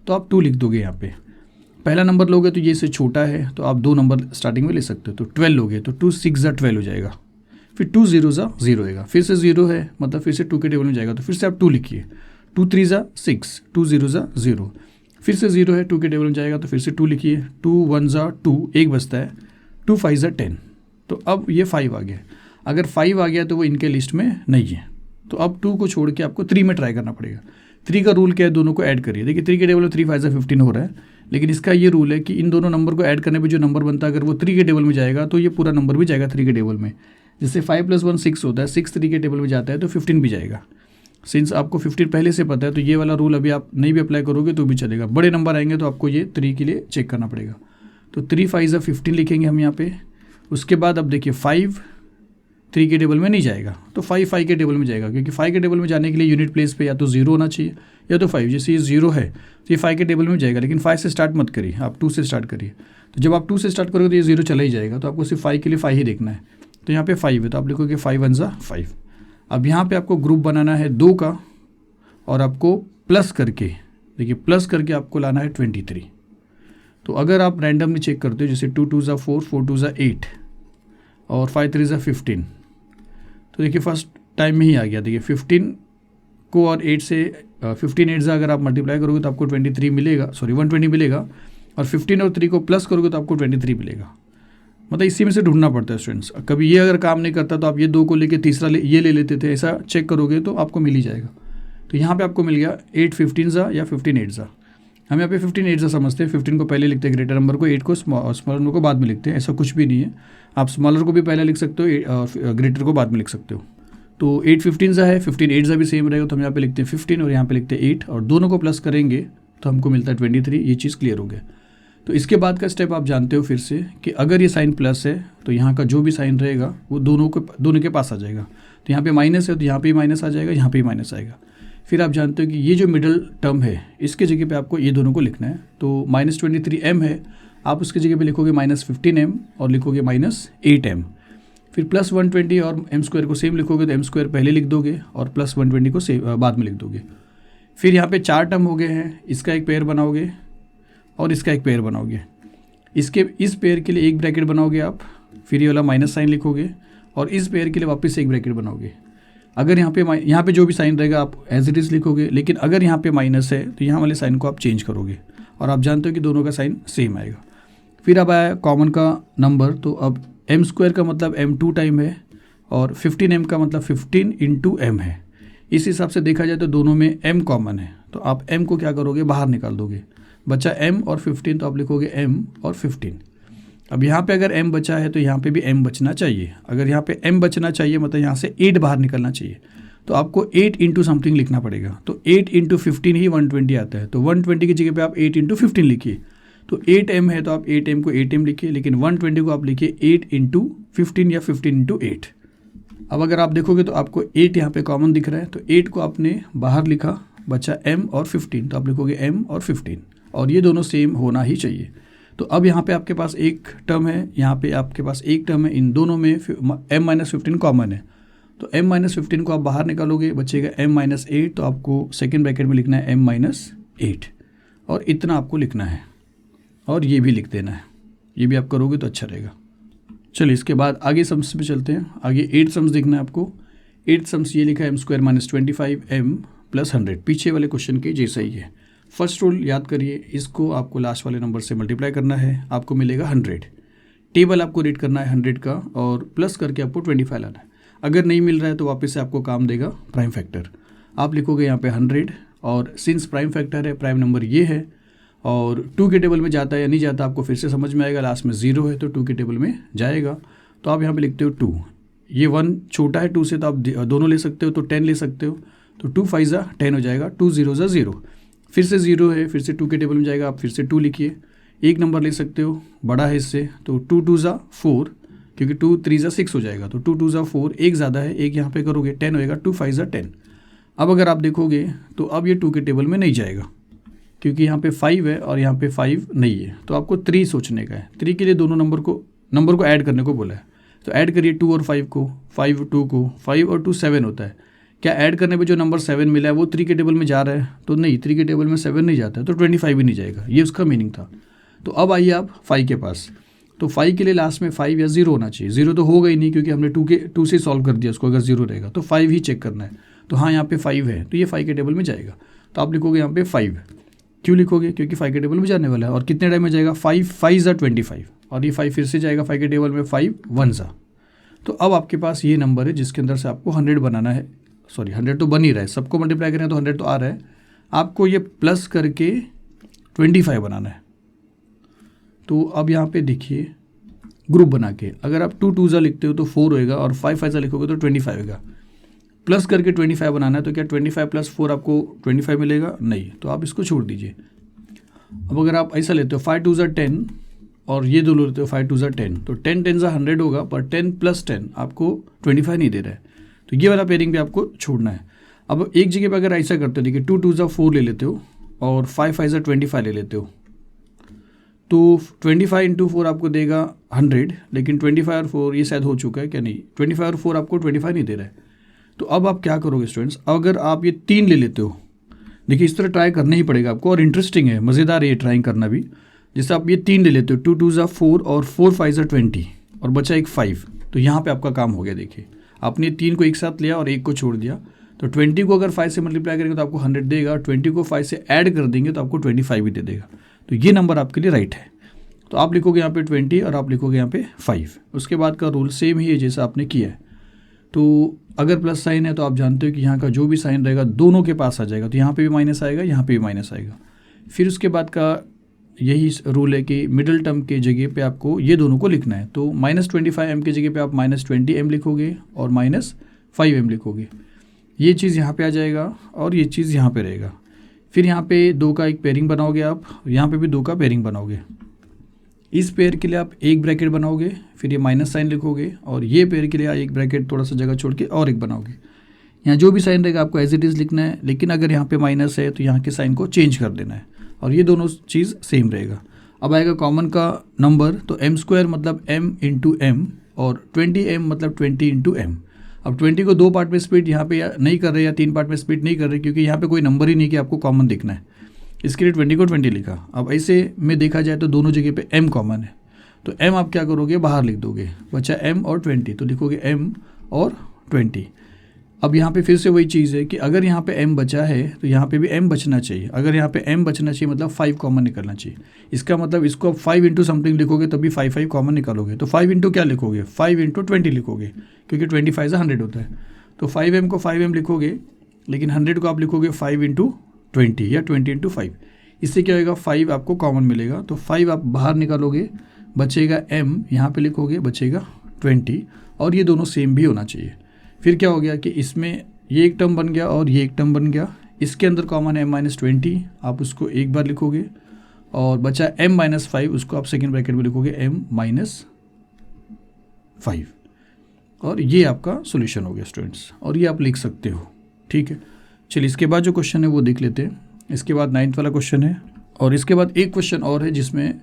S1: तो आप 2 लिख दोगे यहाँ पे। पहला नंबर लोगे तो ये से छोटा है तो आप 2 नंबर स्टार्टिंग में ले सकते हो। तो 12 लोगे तो 2 6 ज़ा 12 हो जाएगा, फिर 2 0 ज़ा 0 होएगा, फिर से 0 है मतलब फिर से 2 के टेबल में जाएगा तो फिर से आप 2 लिखिए। 2 3 ज़ा 6, 2 0 ज़ा 0, फिर से 0 है 2 के टेबल में जाएगा तो फिर से 2 लिखिए। 2 1 ज़ा 2, एक बचता है, 2 5 ज़ा 10। तो अब ये 5 आ गया। अगर 5 आ गया तो वो इनके लिस्ट में नहीं है, तो अब 2 को छोड़ के आपको 3 में ट्राई करना पड़ेगा। 3 का रूल क्या है, दोनों को ऐड करिए। देखिए 3 के टेबल में 3 5 ज़ा 15 हो रहा है, लेकिन इसका ये रूल है कि इन दोनों नंबर को ऐड करने पे जो नंबर बनता है अगर वो 3 के टेबल में जाएगा तो ये पूरा नंबर भी जाएगा 3 के टेबल में। जैसे 5 + 1 6 होता है, 6 3 के टेबल में जाता है तो 15 भी जाएगा। सिंस आपको 15 पहले से पता है तो ये वाला रूल अभी आप नहीं भी अप्लाई करोगे तो भी चलेगा। बड़े नंबर आएंगे तो आपको ये 3 के लिए चेक करना पड़ेगा। तो 3 5 ज़ा 15 लिखेंगे हम यहाँ पे। उसके बाद अब देखिए 5 3 के टेबल में नहीं जाएगा तो 5 5 के टेबल में जाएगा, क्योंकि 5 के टेबल में जाने के लिए यूनिट प्लेस पे या तो 0 होना चाहिए या तो 5। जैसे ये 0 है तो ये 5 के टेबल में जाएगा, लेकिन 5 से स्टार्ट मत करिए, आप 2 से स्टार्ट करिए। तो जब आप 2 से स्टार्ट करोगे तो ये 0 चला ही जाएगा, तो आपको सिर्फ 5 के लिए 5 ही देखना है। तो यहाँ पे 5 है तो आप लिखोगे 5 1 ज़ा 5। अब यहाँ पे आपको ग्रुप बनाना है 2 का और आपको प्लस करके, देखिए प्लस करके आपको लाना है 23। तो अगर आप रैंडमली चेक करते हो जैसे 2 2 ज़ा 4, 4 2 ज़ा 8 और 5 3 ज़ा 15, तो देखिए फर्स्ट टाइम में ही आ गया। देखिए 15 को और 8 से 15 8 ज़ा अगर आप मल्टीप्लाई करोगे तो आपको 23 मिलेगा, सॉरी 120 मिलेगा, और 15 और 3 को प्लस करोगे तो आपको 23 मिलेगा। मतलब इसी में से ढूंढना पड़ता है स्टूडेंट्स। कभी ये अगर काम नहीं करता तो आप ये 2 को लेके तीसरा ये ले लेते थे, ऐसा चेक करोगे तो आपको मिल ही जाएगा। तो यहाँ पे आपको मिल गया 8 15 ज़ा या 15 8 ज़ा। हम यहाँ पे 15 8 ज़ा समझते हैं, 15 को पहले लिखते हैं ग्रेटर नंबर को, 8 को स्मॉलर नंबर को बाद में लिखते हैं। ऐसा कुछ भी नहीं है, आप स्मॉलर को भी पहले लिख सकते हो, ग्रेटर को बाद में लिख सकते हो। तो 8 15 ज़ा है, 15 8 ज़ा भी सेम रहेगा, तो हम यहाँ पे लिखते हैं 15 और यहाँ पे लिखते हैं 8 और दोनों को प्लस करेंगे तो हमको मिलता है 23। ये चीज़ क्लियर हो गया। तो इसके बाद का स्टेप आप जानते हो फिर से कि अगर ये साइन प्लस है तो यहाँ का जो भी साइन रहेगा वो दोनों के पास आ जाएगा। तो यहाँ पे माइनस है तो यहाँ पे माइनस आ जाएगा, यहाँ पे माइनस आएगा। फिर आप जानते हो कि ये जो मिडल टर्म है इसके जगह पे आपको ये दोनों को लिखना है। तो -23m है, आप उसके जगह पे लिखोगे -15m और लिखोगे -8m। फिर +120 और m² को सेम लिखोगे तो m² पहले लिख दोगे और +120 को बाद में लिख दोगे। फिर यहाँ पे 4 टर्म हो गए हैं, इसका एक पेयर बनाओगे और इसका एक पेयर बनाओगे। इस पेयर के लिए एक ब्रैकेट बनाओगे आप, फिर ये वाला माइनस साइन लिखोगे और इस पेयर के लिए वापस से एक ब्रैकेट बनाओगे। अगर यहाँ पे जो भी साइन रहेगा आप एज इट इज़ लिखोगे, लेकिन अगर यहाँ पे माइनस है तो यहाँ वाले साइन को आप चेंज करोगे और आप जानते हो कि दोनों का साइन सेम आएगा। फिर अब आया कॉमन का नंबर, तो अब m² का मतलब m2 टाइम है और 15m का मतलब 15 × m है। इस हिसाब से देखा जाए तो दोनों में m कॉमन है, तो आप m को क्या करोगे, बाहर निकाल दोगे। बचा m और 15 तो आप लिखोगे m और 15। अब यहाँ पे अगर m बचा है तो यहाँ पे भी m बचना चाहिए। अगर यहाँ पे m बचना चाहिए मतलब यहाँ से 8 बाहर निकलना चाहिए, तो आपको 8 × समथिंग लिखना पड़ेगा। तो 8 × 15 ही 120 आता है, तो 120 की जगह पे आप 8 × 15 लिखिए। तो 8m है तो आप 8m को 8m लिखिए, लेकिन 120 को आप लिखिए 8 × 15 या 15 × 8। अब अगर आप देखोगे तो आपको 8 यहाँ पे कॉमन दिख रहा है, तो 8 को आपने बाहर लिखा, बचा m और 15, तो आप लिखोगे m और 15 और ये दोनों सेम होना ही चाहिए। तो अब यहाँ पे आपके पास एक टर्म है, यहाँ पे आपके पास एक टर्म है, इन दोनों में m-15 कॉमन है, तो m-15 को आप बाहर निकालोगे, बचेगा m-8, तो आपको सेकेंड ब्रैकेट में लिखना है m-8 और इतना आपको लिखना है और ये भी लिख देना है। ये भी आप करोगे तो अच्छा रहेगा। चलिए इसके बाद आगे सम्स पे चलते हैं। आगे 8 सम्स देखना है आपको। 8 सम्स ये लिखा है m² - 25m + 100, पीछे वाले क्वेश्चन के जैसा ही है। फर्स्ट रूल याद करिए, इसको आपको लास्ट वाले नंबर से मल्टीप्लाई करना है, आपको मिलेगा 100। टेबल आपको रीड करना है 100 का और प्लस करके आपको 25 लाना है। अगर नहीं मिल रहा है तो वापस से आपको काम देगा प्राइम फैक्टर। आप लिखोगे यहाँ पे 100 और सिंस प्राइम फैक्टर है, प्राइम नंबर ये है और 2 के टेबल में जाता है या नहीं जाता आपको फिर से समझ में आएगा। लास्ट में 0 है तो 2 के टेबल में जाएगा, तो आप यहाँ पे लिखते हो 2। ये 1 छोटा है 2 से, तो आप दोनों ले सकते हो, तो 10 ले सकते हो। तो 2 5 ज़ा 10 हो जाएगा, 2 0 ज़ा 0, फिर से 0 है, फिर से 2 के टेबल में जाएगा, आप फिर से 2 लिखिए। एक नंबर ले सकते हो, बड़ा है इससे, तो 2 2 ज़ा 4, क्योंकि 2 3 ज़ा 6 हो जाएगा, तो 2 2 ज़ा 4, एक ज़्यादा है, एक यहाँ पे करोगे 10 होएगा, 2 5 ज़ा 10। अब अगर आप देखोगे तो अब ये 2 के टेबल में नहीं जाएगा, क्योंकि यहाँ पे 5 है और यहाँ पे 5 नहीं है, तो आपको 3 सोचने का है। 3 के लिए दोनों नंबर को ऐड करने को बोला है, तो ऐड करिए 2 और 5 को, 5 2 को, 5 और 2 7 होता है। क्या ऐड करने पे जो नंबर 7 मिला है वो 3 के टेबल में जा रहा है? तो नहीं, 3 के टेबल में 7 नहीं जाता है, तो 25 भी नहीं जाएगा, ये उसका मीनिंग था। तो अब आइए आप 5 के पास, तो 5 के लिए लास्ट में 5 या 0 होना चाहिए। 0 तो होगा ही नहीं, क्योंकि हमने 2 से सॉल्व कर दिया उसको, अगर 0 रहेगा तो 5 ही चेक करना है। तो हाँ, यहाँ पे 5 है, तो ये 5 के टेबल में जाएगा, तो आप लिखोगे यहाँ पे 5। क्यों लिखोगे? क्योंकि 5 के टेबल में जाने वाला है, और कितने टाइम में जाएगा? 5 5 ज़ा 25, और ये 5 फिर से जाएगा 5 के टेबल में, 5 1 ज़ा। तो अब आपके पास ये नंबर है जिसके अंदर से आपको 100 बनाना है। सॉरी, 100 तो बन ही रहा है, सबको मल्टीप्लाई करें तो 100 तो आ रहा है, आपको ये प्लस करके 25 बनाना है। तो अब यहाँ पे देखिए ग्रुप बना के, अगर आप 2 2 ज़ा लिखते हो तो 4 होएगा, और 5 5 ज़ा लिखोगे तो 25 होएगा। प्लस करके 25 बनाना है, तो क्या 25 प्लस 4 आपको 25 मिलेगा? नहीं, तो आप इसको छोड़ दीजिए। अब अगर आप ऐसा लेते हो 5 2 ज़ा 10, और ये दो लेते हो 5 2 ज़ा 10, तो 10 10 ज़ा 100 होगा, पर 10 प्लस 10 आपको 25 नहीं दे रहा है, तो ये वाला पेयरिंग भी आपको छोड़ना है। अब एक जगह पे अगर ऐसा करते हो, देखिए 2 2 ज़ा 4 ले लेते हो, और 5 5 ज़ा 25 ले लेते हो, तो 25 इंटू 4 आपको देगा 100, लेकिन 25 और 4 ये शायद हो चुका है क्या? नहीं, 25 और 4 आपको 25 नहीं दे रहा है। तो अब आप क्या करोगे स्टूडेंट्स? अगर आप ये 3 ले लेते हो, देखिए इस तरह ट्राई करना ही पड़ेगा आपको, और इंटरेस्टिंग है, मज़ेदार है ये ट्राई करना भी। जैसे आप ये 3 ले लेते हो, 2 2 ज़ा 4 और 4 5 ज़ा 20, और बचा एक 5, तो यहाँ पे आपका काम हो गया। देखिए आपने 3 को एक साथ लिया और 1 को छोड़ दिया, तो 20 को अगर 5 से मल्टीप्लाई करेंगे तो आपको 100 देगा, और 20 को 5 से ऐड कर देंगे तो आपको 25 भी दे देगा। तो ये नंबर आपके लिए राइट है। तो आप लिखोगे यहाँ पे 20 और आप लिखोगे यहाँ पे 5। उसके बाद का रूल सेम ही है जैसा आपने किया है। तो अगर प्लस साइन है तो आप जानते हो कि यहाँ का जो भी साइन रहेगा दोनों के पास आ जाएगा, तो यहाँ पे भी माइनस आएगा, यहाँ पे भी माइनस आएगा। फिर उसके बाद का यही रूल है कि मिडिल टर्म के जगह पे आपको ये दोनों को लिखना है। तो -25m की जगह पे आप -20m लिखोगे और -5m लिखोगे। ये चीज़ यहाँ पे आ जाएगा और ये चीज़ यहाँ पे रहेगा। फिर यहाँ पे 2 का एक पेयरिंग बनाओगे आप, यहाँ पे भी 2 का पेयरिंग बनाओगे। इस पेयर के लिए आप एक ब्रैकेट बनाओगे, फिर ये माइनस साइन लिखोगे, और ये पेयर के लिए एक ब्रैकेट थोड़ा सा जगह छोड़ के और एक बनाओगे। यहाँ जो भी साइन रहेगा आपको एज इट इज़ लिखना है, लेकिन अगर यहाँ पे माइनस है तो यहाँ के साइन को चेंज कर देना है, और ये दोनों चीज़ सेम रहेगा। अब आएगा कॉमन का नंबर, तो m² मतलब m इंटू m, और 20m मतलब 20 इंटू m। अब 20 को 2 पार्ट में स्प्लिट यहाँ पे नहीं कर रहे, या 3 पार्ट में स्प्लिट नहीं कर रहे, क्योंकि यहाँ पे कोई नंबर ही नहीं कि आपको कॉमन देखना है, इसके लिए 20 को 20 लिखा। अब ऐसे में देखा जाए तो दोनों जगह पे m कॉमन है, तो m आप क्या करोगे? बाहर लिख दोगे, बचा m और 20, तो लिखोगे m और 20। अब यहाँ पे फिर से वही चीज़ है कि अगर यहाँ पे m बचा है तो यहाँ पे भी m बचना चाहिए। अगर यहाँ पे m बचना चाहिए मतलब 5 कॉमन निकलना चाहिए। इसका मतलब इसको आप 5 इंटू समथिंग लिखोगे तभी 5 5 कॉमन निकालोगे। तो 5 इंटू क्या लिखोगे? 5 इंटू 20 लिखोगे, क्योंकि 25 से 100 होता है। तो 5m को 5m लिखोगे, लेकिन 100 को आप लिखोगे 5 इंटू 20 या 20 इंटू 5। इससे क्या होगा? 5 आपको कॉमन मिलेगा, तो 5 आप बाहर निकालोगे, बचेगा m, यहाँ पे लिखोगे, बचेगा 20, और ये दोनों सेम भी होना चाहिए। फिर क्या हो गया कि इसमें ये एक टर्म बन गया और ये एक टर्म बन गया। इसके अंदर कॉमन है m-20, आप उसको एक बार लिखोगे, और बचा m-5, उसको आप सेकेंड ब्रैकेट में लिखोगे m-5, और ये आपका सॉल्यूशन हो गया स्टूडेंट्स, और ये आप लिख सकते हो। ठीक है, चलिए इसके बाद जो क्वेश्चन है वो देख लेते हैं। इसके बाद 9th वाला क्वेश्चन है, और इसके बाद एक क्वेश्चन और है जिसमें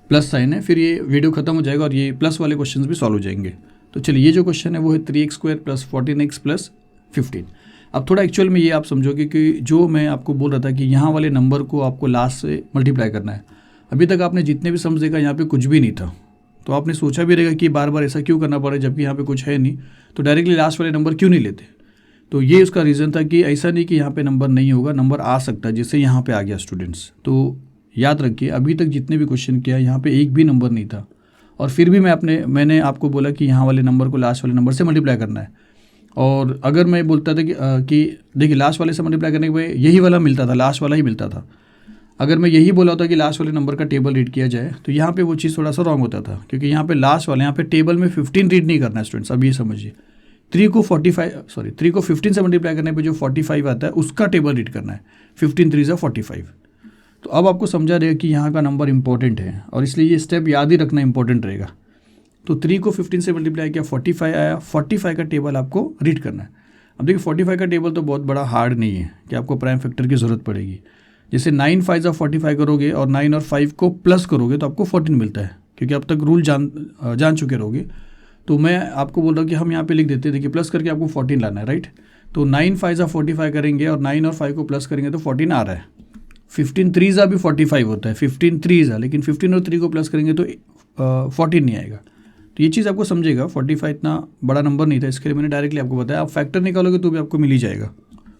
S1: प्लस साइन है, फिर ये वीडियो खत्म हो जाएगा और ये प्लस वाले क्वेश्चंस भी सॉल्व हो जाएंगे। तो चलिए ये जो क्वेश्चन है वो है 3x² + 14x + 15। अब थोड़ा एक्चुअल में ये आप समझोगे कि जो मैं आपको बोल रहा था कि यहाँ वाले नंबर को आपको लास्ट से मल्टीप्लाई करना है। अभी तक आपने जितने भी सम्स देखा यहाँ पे कुछ भी नहीं था, तो आपने सोचा भी रहेगा कि बार बार ऐसा क्यों करना पड़े जबकि यहाँ पे कुछ है नहीं, तो डायरेक्टली लास्ट वाले नंबर क्यों नहीं लेते। तो ये उसका रीज़न था कि ऐसा नहीं कि यहाँ पे नंबर नहीं होगा, नंबर आ सकता है, जैसे यहाँ पे आ गया स्टूडेंट्स। तो याद रखिए अभी तक जितने भी क्वेश्चन किया यहाँ पे एक भी नंबर नहीं था, और फिर भी मैंने आपको बोला कि यहाँ वाले नंबर को लास्ट वाले नंबर से मल्टीप्लाई करना है। और अगर मैं बोलता था कि देखिए लास्ट वाले से मल्टीप्लाई करने के बाद यही वाला मिलता था, लास्ट वाला ही मिलता था, अगर मैं यही बोला होता कि लास्ट वाले नंबर का टेबल रीड किया जाए तो यहाँ पे वो चीज़ थोड़ा सा रॉन्ग होता था, क्योंकि यहाँ पे लास्ट वाले यहाँ पे टेबल में 15 रीड नहीं करना है स्टूडेंट्स। अब ये समझिए 3 को 15 से मल्टीप्लाई करने पे जो 45 आता है उसका टेबल रीड करना है, 15 3 × 45। तो अब आपको समझा रहेगा कि यहाँ का नंबर इंपॉर्टेंट है और इसलिए ये स्टेप याद ही रखना इंपॉर्टेंट रहेगा। तो 3 को 15 से मल्टीप्लाई किया 45 आया, 45 का टेबल आपको रीड करना है। अब देखिए 45 का टेबल तो बहुत बड़ा हार्ड नहीं है कि आपको प्राइम फैक्टर की ज़रूरत पड़ेगी। जैसे 9 5 आप 45 करोगे और 9 और 5 को प्लस करोगे तो आपको 14 मिलता है, क्योंकि अब तक रूल जान चुके रहोगे। तो मैं आपको बोल रहा हूँ कि हम यहाँ पे लिख देते हैं, देखिए प्लस करके आपको 14 लाना है, राइट। तो 9 5 आप 45 करेंगे और 9 और 5 को प्लस करेंगे तो 14 आ रहा है। 15 3 भी 45 होता है, 15 3 लेकिन 15 और 3 को प्लस करेंगे तो 14 नहीं आएगा। तो ये चीज़ आपको समझेगा, 45 इतना बड़ा नंबर नहीं था, इसके लिए मैंने डायरेक्टली आपको बताया। आप फैक्टर निकालोगे तो भी आपको मिल ही जाएगा।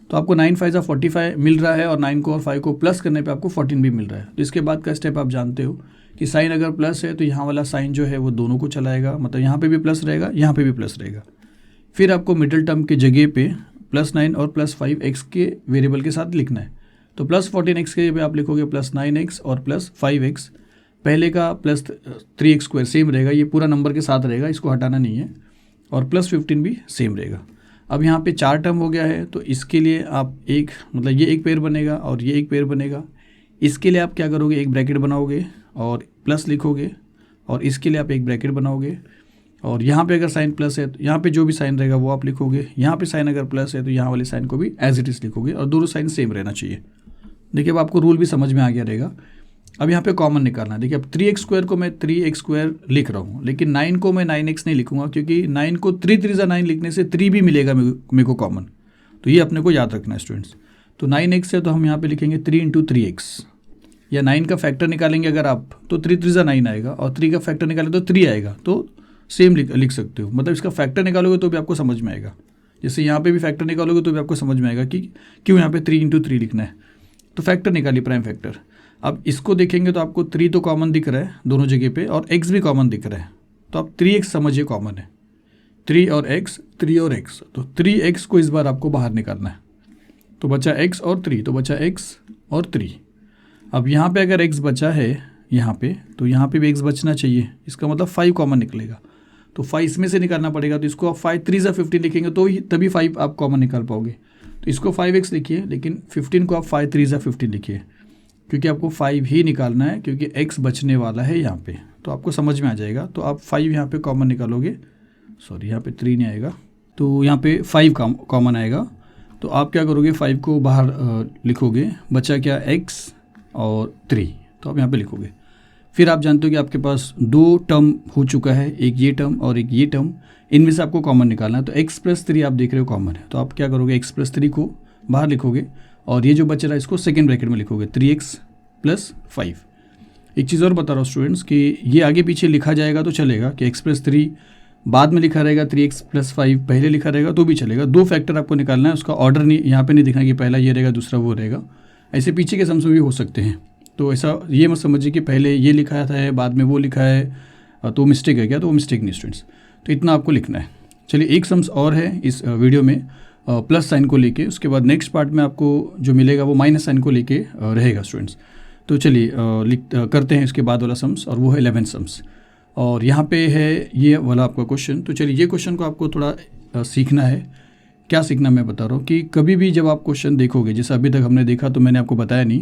S1: तो आपको 9 5 45 मिल रहा है और 9 को और 5 को प्लस करने पे आपको 14 भी मिल रहा है। तो इसके बाद का स्टेप आप जानते हो कि साइन अगर प्लस है तो यहाँ वाला साइन जो है वो दोनों को चलाएगा, मतलब यहाँ पे भी प्लस रहेगा, यहाँ पे भी प्लस रहेगा। फिर आपको मिडिल टर्म के जगह पे +9 और +5 x के वेरिएबल के साथ लिखना है। तो +14x के पे आप लिखोगे +9x और +5x। पहले का +3x² सेम रहेगा, ये पूरा नंबर के साथ रहेगा, इसको हटाना नहीं है। और +15 भी सेम रहेगा। अब यहाँ पे 4 टर्म हो गया है, तो इसके लिए आप मतलब ये एक पेयर बनेगा और ये एक पेयर बनेगा। इसके लिए आप क्या करोगे, एक ब्रैकेट बनाओगे और प्लस लिखोगे, और इसके लिए आप एक ब्रैकेट बनाओगे। और यहाँ पे अगर साइन प्लस है तो यहाँ पे जो भी साइन रहेगा वो आप लिखोगे। यहाँ पे साइन अगर प्लस है तो यहाँ वाले साइन को भी एज इट इज़ लिखोगे, और दोनों साइन सेम रहना चाहिए। देखिए अब आपको रूल भी समझ में आ गया रहेगा। अब यहाँ पे कॉमन निकालना है। देखिए अब 3x² को मैं 3x² लिख रहा हूँ, लेकिन 9 को मैं 9x नहीं लिखूंगा, क्योंकि 9 को 3 3 9 लिखने से 3 भी मिलेगा मेरे को कॉमन। तो ये अपने को याद रखना है स्टूडेंट्स। तो 9x है तो हम यहाँ पे लिखेंगे 3 × 3x, या 9 का फैक्टर निकालेंगे अगर आप तो 3 3 9 आएगा, और 3 का फैक्टर निकालें तो 3 आएगा। तो सेम लिख सकते हो, मतलब इसका फैक्टर निकालोगे तो भी आपको समझ में आएगा। जैसे यहाँ पे भी फैक्टर निकालोगे तो भी आपको समझ में आएगा कि क्यों यहाँ पे 3 × 3 लिखना है। तो फैक्टर निकालिए, प्राइम फैक्टर। अब इसको देखेंगे तो आपको 3 तो कॉमन दिख रहा है दोनों जगह पे, और x भी कॉमन दिख रहा है। तो आप 3x समझिए कॉमन है, 3 और x, 3 और x। तो 3x को इस बार आपको बाहर निकालना है, तो बचा x और 3, तो बचा x और 3। अब यहाँ पे अगर x बचा है यहाँ पे, तो यहाँ पे भी x बचना चाहिए, इसका मतलब 5 कॉमन निकलेगा। तो 5 इसमें से निकालना पड़ेगा, तो इसको आप 5 3 15 लिखेंगे तो तभी 5 आप कॉमन निकाल पाओगे। तो इसको 5x लिखिए, लेकिन 15 को आप 5 3 15 लिखिए, क्योंकि आपको 5 ही निकालना है, क्योंकि x बचने वाला है यहाँ पे। तो आपको समझ में आ जाएगा। तो आप 5 यहाँ पे कॉमन निकालोगे, सॉरी यहाँ पे 3 नहीं आएगा, तो यहाँ पे 5 कॉमन आएगा। तो आप क्या करोगे, 5 को बाहर लिखोगे, बचा क्या x और 3, तो आप यहाँ पे लिखोगे। फिर आप जानते हो कि आपके पास 2 टर्म हो चुका है, एक ये टर्म और एक ये टर्म, इनमें से आपको कॉमन निकालना है। तो x + 3 आप देख रहे हो कॉमन है, तो आप क्या करोगे, x + 3 को बाहर लिखोगे, और ये जो बच रहा है इसको सेकेंड ब्रैकेट में लिखोगे, 3x + 5। एक चीज़ और बता रहा हूँ स्टूडेंट्स कि ये आगे पीछे लिखा जाएगा तो चलेगा, कि x + 3 बाद में लिखा रहेगा, 3x + 5 पहले लिखा रहेगा तो भी चलेगा। 2 फैक्टर आपको निकालना है, उसका ऑर्डर नहीं यहाँ पे नहीं दिखना कि पहला ये रहेगा दूसरा वो रहेगा। ऐसे पीछे के सम्स में भी हो सकते हैं। तो ऐसा ये मत समझिए कि पहले ये लिखा था है बाद में वो लिखा है तो मिस्टेक है क्या, तो वो मिस्टेक नहीं स्टूडेंट्स। तो इतना आपको लिखना है। चलिए एक सम्स और है इस वीडियो में प्लस साइन को लेके, उसके बाद नेक्स्ट पार्ट में आपको जो मिलेगा वो माइनस साइन को लेके रहेगा स्टूडेंट्स। तो चलिए करते हैं इसके बाद वाला सम्स, और वो है 11 सम्स। और यहाँ पे है ये वाला आपका क्वेश्चन। तो चलिए ये क्वेश्चन को आपको थोड़ा सीखना है। क्या सीखना मैं बता रहा हूँ कि कभी भी जब आप क्वेश्चन देखोगे, जैसे अभी तक हमने देखा तो मैंने आपको बताया नहीं,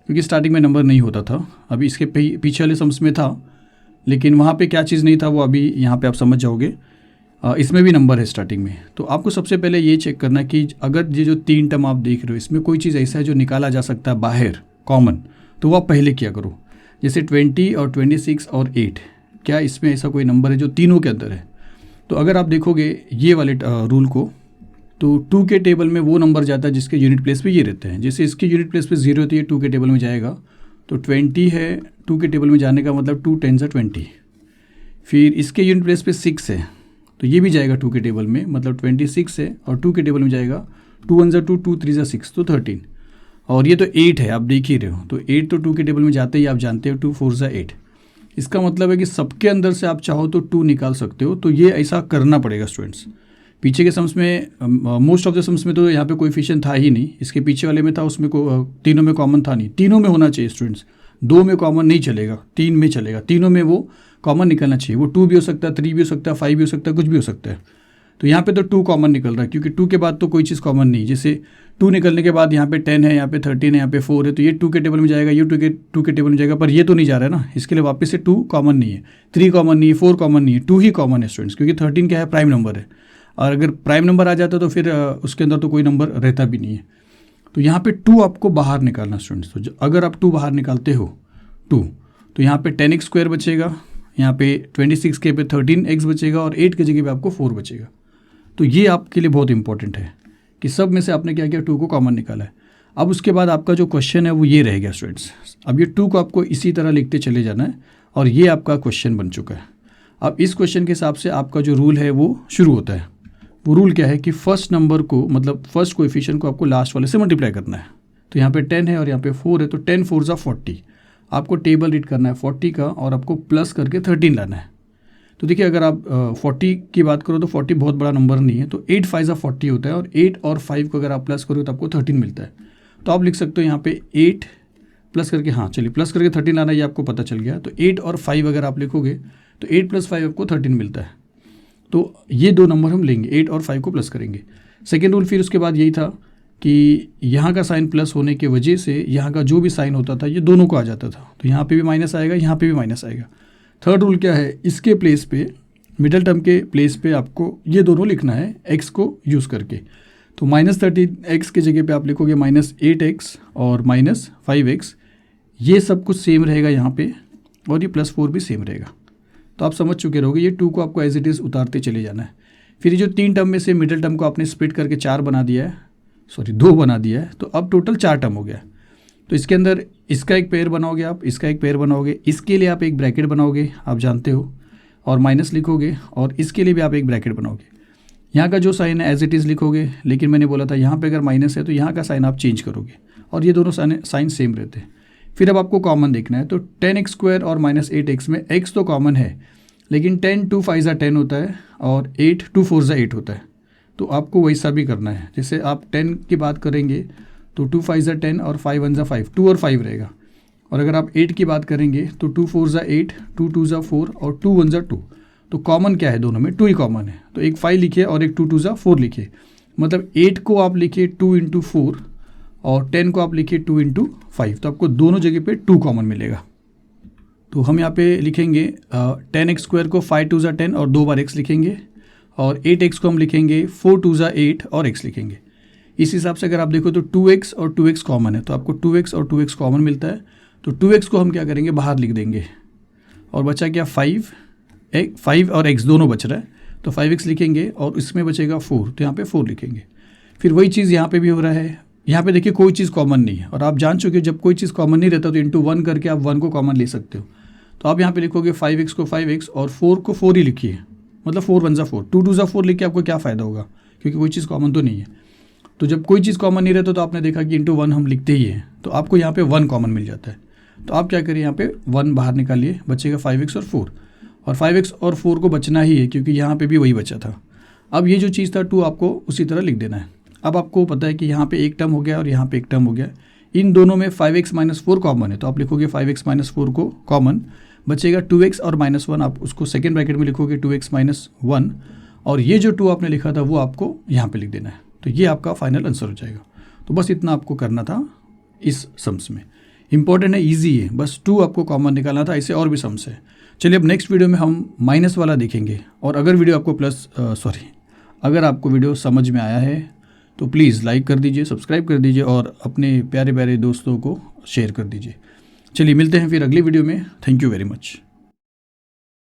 S1: क्योंकि स्टार्टिंग में नंबर नहीं होता था। अभी इसके पीछे वाले सम्स में था, लेकिन वहाँ पे क्या चीज़ नहीं था वो अभी यहाँ पे आप समझ जाओगे। इसमें भी नंबर है स्टार्टिंग में। तो आपको सबसे पहले ये चेक करना कि अगर ये जो 3 टर्म आप देख रहे हो इसमें कोई चीज़ ऐसा है जो निकाला जा सकता है बाहर कॉमन, तो वो आप पहले क्या करो। जैसे 20 और 26 और 8, क्या इसमें ऐसा कोई नंबर है जो तीनों के अंदर है। तो अगर आप देखोगे ये वाले रूल को, तो 2 के टेबल में वो नंबर जाता है जिसके यूनिट प्लेस पे ये रहते हैं। जैसे इसके यूनिट प्लेस पे 0 होती है, 2 के टेबल में जाएगा। तो 20 है, 2 के टेबल में जाने का मतलब 2 10 20। फिर इसके यूनिट प्लेस पे 6 है, तो ये भी जाएगा 2 के टेबल में, मतलब 26 है, और 2 के टेबल में जाएगा 2 1 2 2 3 6, तो 13। और ये तो 8 है, आप देख ही रहे हो। तो 8 तो 2 के टेबल में जाते ही आप जानते हो, 2 4 8। इसका मतलब है कि सबके अंदर से आप चाहो तो 2 निकाल सकते हो। तो ये ऐसा करना पड़ेगा स्टूडेंट्स। पीछे के सम्स में मोस्ट ऑफ द सम्स में तो यहाँ पे कोएफिशिएंट था ही नहीं, इसके पीछे वाले में था, उसमें तीनों में कॉमन था नहीं। तीनों में होना चाहिए स्टूडेंट्स, 2 में कॉमन नहीं चलेगा, 3 में चलेगा। तीनों में वो कॉमन निकलना चाहिए। वो 2 भी हो सकता है, 3 भी हो सकता है, 5 भी हो सकता है, कुछ भी हो सकता है। तो यहाँ पे तो 2 कॉमन निकल रहा है, क्योंकि 2 के बाद तो कोई चीज़ कॉमन नहीं। जैसे 2 निकलने के बाद यहाँ पे 10 है, यहाँ पे 13 है, यहाँ पे 4 है, तो ये 2 के टेबल में जाएगा, ये 2 के टेबल में जाएगा, पर ये तो नहीं जा रहा है ना, इसके लिए वापस से 2 कॉमन नहीं है, 3 कॉमन नहीं है, 4 कॉमन नहीं है, 2 ही कॉमन है स्टूडेंट्स, क्योंकि 13 क्या है, प्राइम नंबर है, और अगर प्राइम नंबर आ जाता तो फिर उसके अंदर तो कोई नंबर रहता भी नहीं है। तो यहाँ पे 2 आपको बाहर निकालना स्टूडेंट्स। तो अगर आप 2 बाहर निकालते हो 2, तो यहाँ पे 10x² बचेगा, यहाँ पे 26 के पे 13x बचेगा, और 8 की जगह पे आपको 4 बचेगा। तो ये आपके लिए बहुत इंपॉर्टेंट है कि सब में से आपने क्या किया, 2 को कॉमन निकाला है। अब उसके बाद आपका जो क्वेश्चन है वो ये रह गया स्टूडेंट्स। अब ये 2 को आपको इसी तरह लिखते चले जाना है, और ये आपका क्वेश्चन बन चुका है। अब इस क्वेश्चन के हिसाब से आपका जो रूल है वो शुरू होता है। वो रूल क्या है कि फर्स्ट नंबर को, मतलब फर्स्ट कोएफिशिएंट को आपको लास्ट वाले से मल्टीप्लाई करना है। तो यहाँ पे 10 है और यहाँ पे 4 है, तो 10 4 ज़ा 40। आपको टेबल रीड करना है 40 का, और आपको प्लस करके 13 लाना है। तो देखिए, अगर आप 40 की बात करो तो 40 बहुत बड़ा नंबर नहीं है, तो 8 5 ज़ा 40 होता है, और 8 और 5 को अगर आप प्लस करोगे तो आपको 13 मिलता है। तो आप लिख सकते हो यहाँ पे 8 प्लस करके, हाँ चलिए प्लस करके 13 लाना, ये आपको पता चल गया। तो 8 और 5 अगर आप लिखोगे तो 8 + 5 आपको 13 मिलता है। तो ये 2 नंबर हम लेंगे, 8 और 5 को प्लस करेंगे। सेकेंड रूल फिर उसके बाद यही था कि यहाँ का साइन प्लस होने की वजह से यहाँ का जो भी साइन होता था ये दोनों को आ जाता था, तो यहाँ पे भी माइनस आएगा, यहाँ पे भी माइनस आएगा। थर्ड रूल क्या है, इसके प्लेस पे, मिडल टर्म के प्लेस पे आपको ये दोनों लिखना है x को यूज़ करके। तो -13x की जगह पे आप लिखोगे -8x और -5x, ये सब कुछ सेम रहेगा यहाँ पे, और ये +4 भी सेम रहेगा। तो आप समझ चुके रहोगे, ये 2 को आपको एज इट इज़ उतारते चले जाना है। फिर ये जो 3 टर्म में से मिडिल टर्म को आपने स्प्लिट करके 4 बना दिया है, 2 बना दिया है, तो अब टोटल 4 टर्म हो गया। तो इसके अंदर इसका एक पेयर बनाओगे आप, इसका एक पेयर बनाओगे, इसके लिए आप एक ब्रैकेट बनाओगे, आप जानते हो, और माइनस लिखोगे, और इसके लिए भी आप एक ब्रैकेट बनाओगे। यहाँ का जो साइन है एज इट इज़ लिखोगे, लेकिन मैंने बोला था यहाँ पे अगर माइनस है तो यहाँ का साइन आप चेंज करोगे, और ये दोनों साइन सेम रहते हैं। फिर अब आपको कॉमन देखना है, तो 10x² और -8x में x तो कॉमन है, लेकिन 10 2 5 ज़ा 10 होता है, और 8 2 4 ज़ा 8 होता है। तो आपको वैसा भी करना है। जैसे आप 10 की बात करेंगे तो 2 5 ज़ा 10 और 5 1 ज़ा 5, 2 और 5 रहेगा। और अगर आप 8 की बात करेंगे तो 2 4 ज़ा 8, 2 2 ज़ा 4 और 2 1 ज़ा 2। तो कॉमन क्या है दोनों में, 2 ही कॉमन है। तो एक 5 लिखिए और एक 2 2 ज़ा 4 लिखिए, मतलब 8 को आप लिखिए 2 × 4 और 10 को आप लिखिए 2 × 5, तो आपको दोनों जगह पे 2 कॉमन मिलेगा। तो हम यहाँ पे लिखेंगे 10x² को 5 2 ज़ा 10 और 2 बार x लिखेंगे, और 8x को हम लिखेंगे 4 2 ज़ा 8 और x लिखेंगे। इस हिसाब से अगर आप देखो तो 2x और 2x कॉमन है, तो आपको 2x और 2x कॉमन मिलता है। तो 2x को हम क्या करेंगे, बाहर लिख देंगे, और बचा क्या 5 और x दोनों बच रहा है, तो 5x लिखेंगे, और इसमें बचेगा 4, तो यहाँ पे 4 लिखेंगे। फिर वही चीज़ यहाँ पे भी हो रहा है। यहाँ पे देखिए कोई चीज़ कॉमन नहीं है, और आप जान चुके हो जब कोई चीज़ कॉमन नहीं रहता तो इंटू 1 करके आप 1 को कॉमन ले सकते हो। तो आप यहाँ पे लिखोगे 5x को 5x और 4 को 4 ही लिखिए, मतलब 4 1 ज़ा 4, 2 2 ज़ा 4 लिख के आपको क्या फ़ायदा होगा, क्योंकि कोई चीज़ कॉमन तो नहीं है। तो जब कोई चीज़ कॉमन नहीं रहता तो आपने देखा कि इंटू 1 हम लिखते ही हैं, तो आपको यहाँ पे 1 कॉमन मिल जाता है। तो आप क्या करिए, यहाँ पे 1 बाहर निकालिए, बचेगा 5x और 4, और 5x और 4 को बचना ही है क्योंकि यहाँ पे भी वही बचा था। अब ये जो चीज़ था 2 आपको उसी तरह लिख देना है। अब आपको पता है कि यहाँ पे एक टर्म हो गया और यहाँ पे एक टर्म हो गया, इन दोनों में 5x - 4 कॉमन है, तो आप लिखोगे 5x - 4 को कॉमन, बचेगा 2x और -1, आप उसको सेकेंड ब्रैकेट में लिखोगे 2x - 1, और ये जो 2 आपने लिखा था वो आपको यहाँ पे लिख देना है। तो ये आपका फाइनल आंसर हो जाएगा। तो बस इतना आपको करना था इस सम्स में। इंपॉर्टेंट है, ईजी है, बस 2 आपको कॉमन निकालना था, ऐसे और भी सम्स है। चलिए अब नेक्स्ट वीडियो में हम माइनस वाला देखेंगे, और अगर वीडियो आपको अगर आपको वीडियो समझ में आया है तो प्लीज़ लाइक कर दीजिए, सब्सक्राइब कर दीजिए, और अपने प्यारे प्यारे दोस्तों को शेयर कर दीजिए। चलिए मिलते हैं फिर अगली वीडियो में। Thank you very much.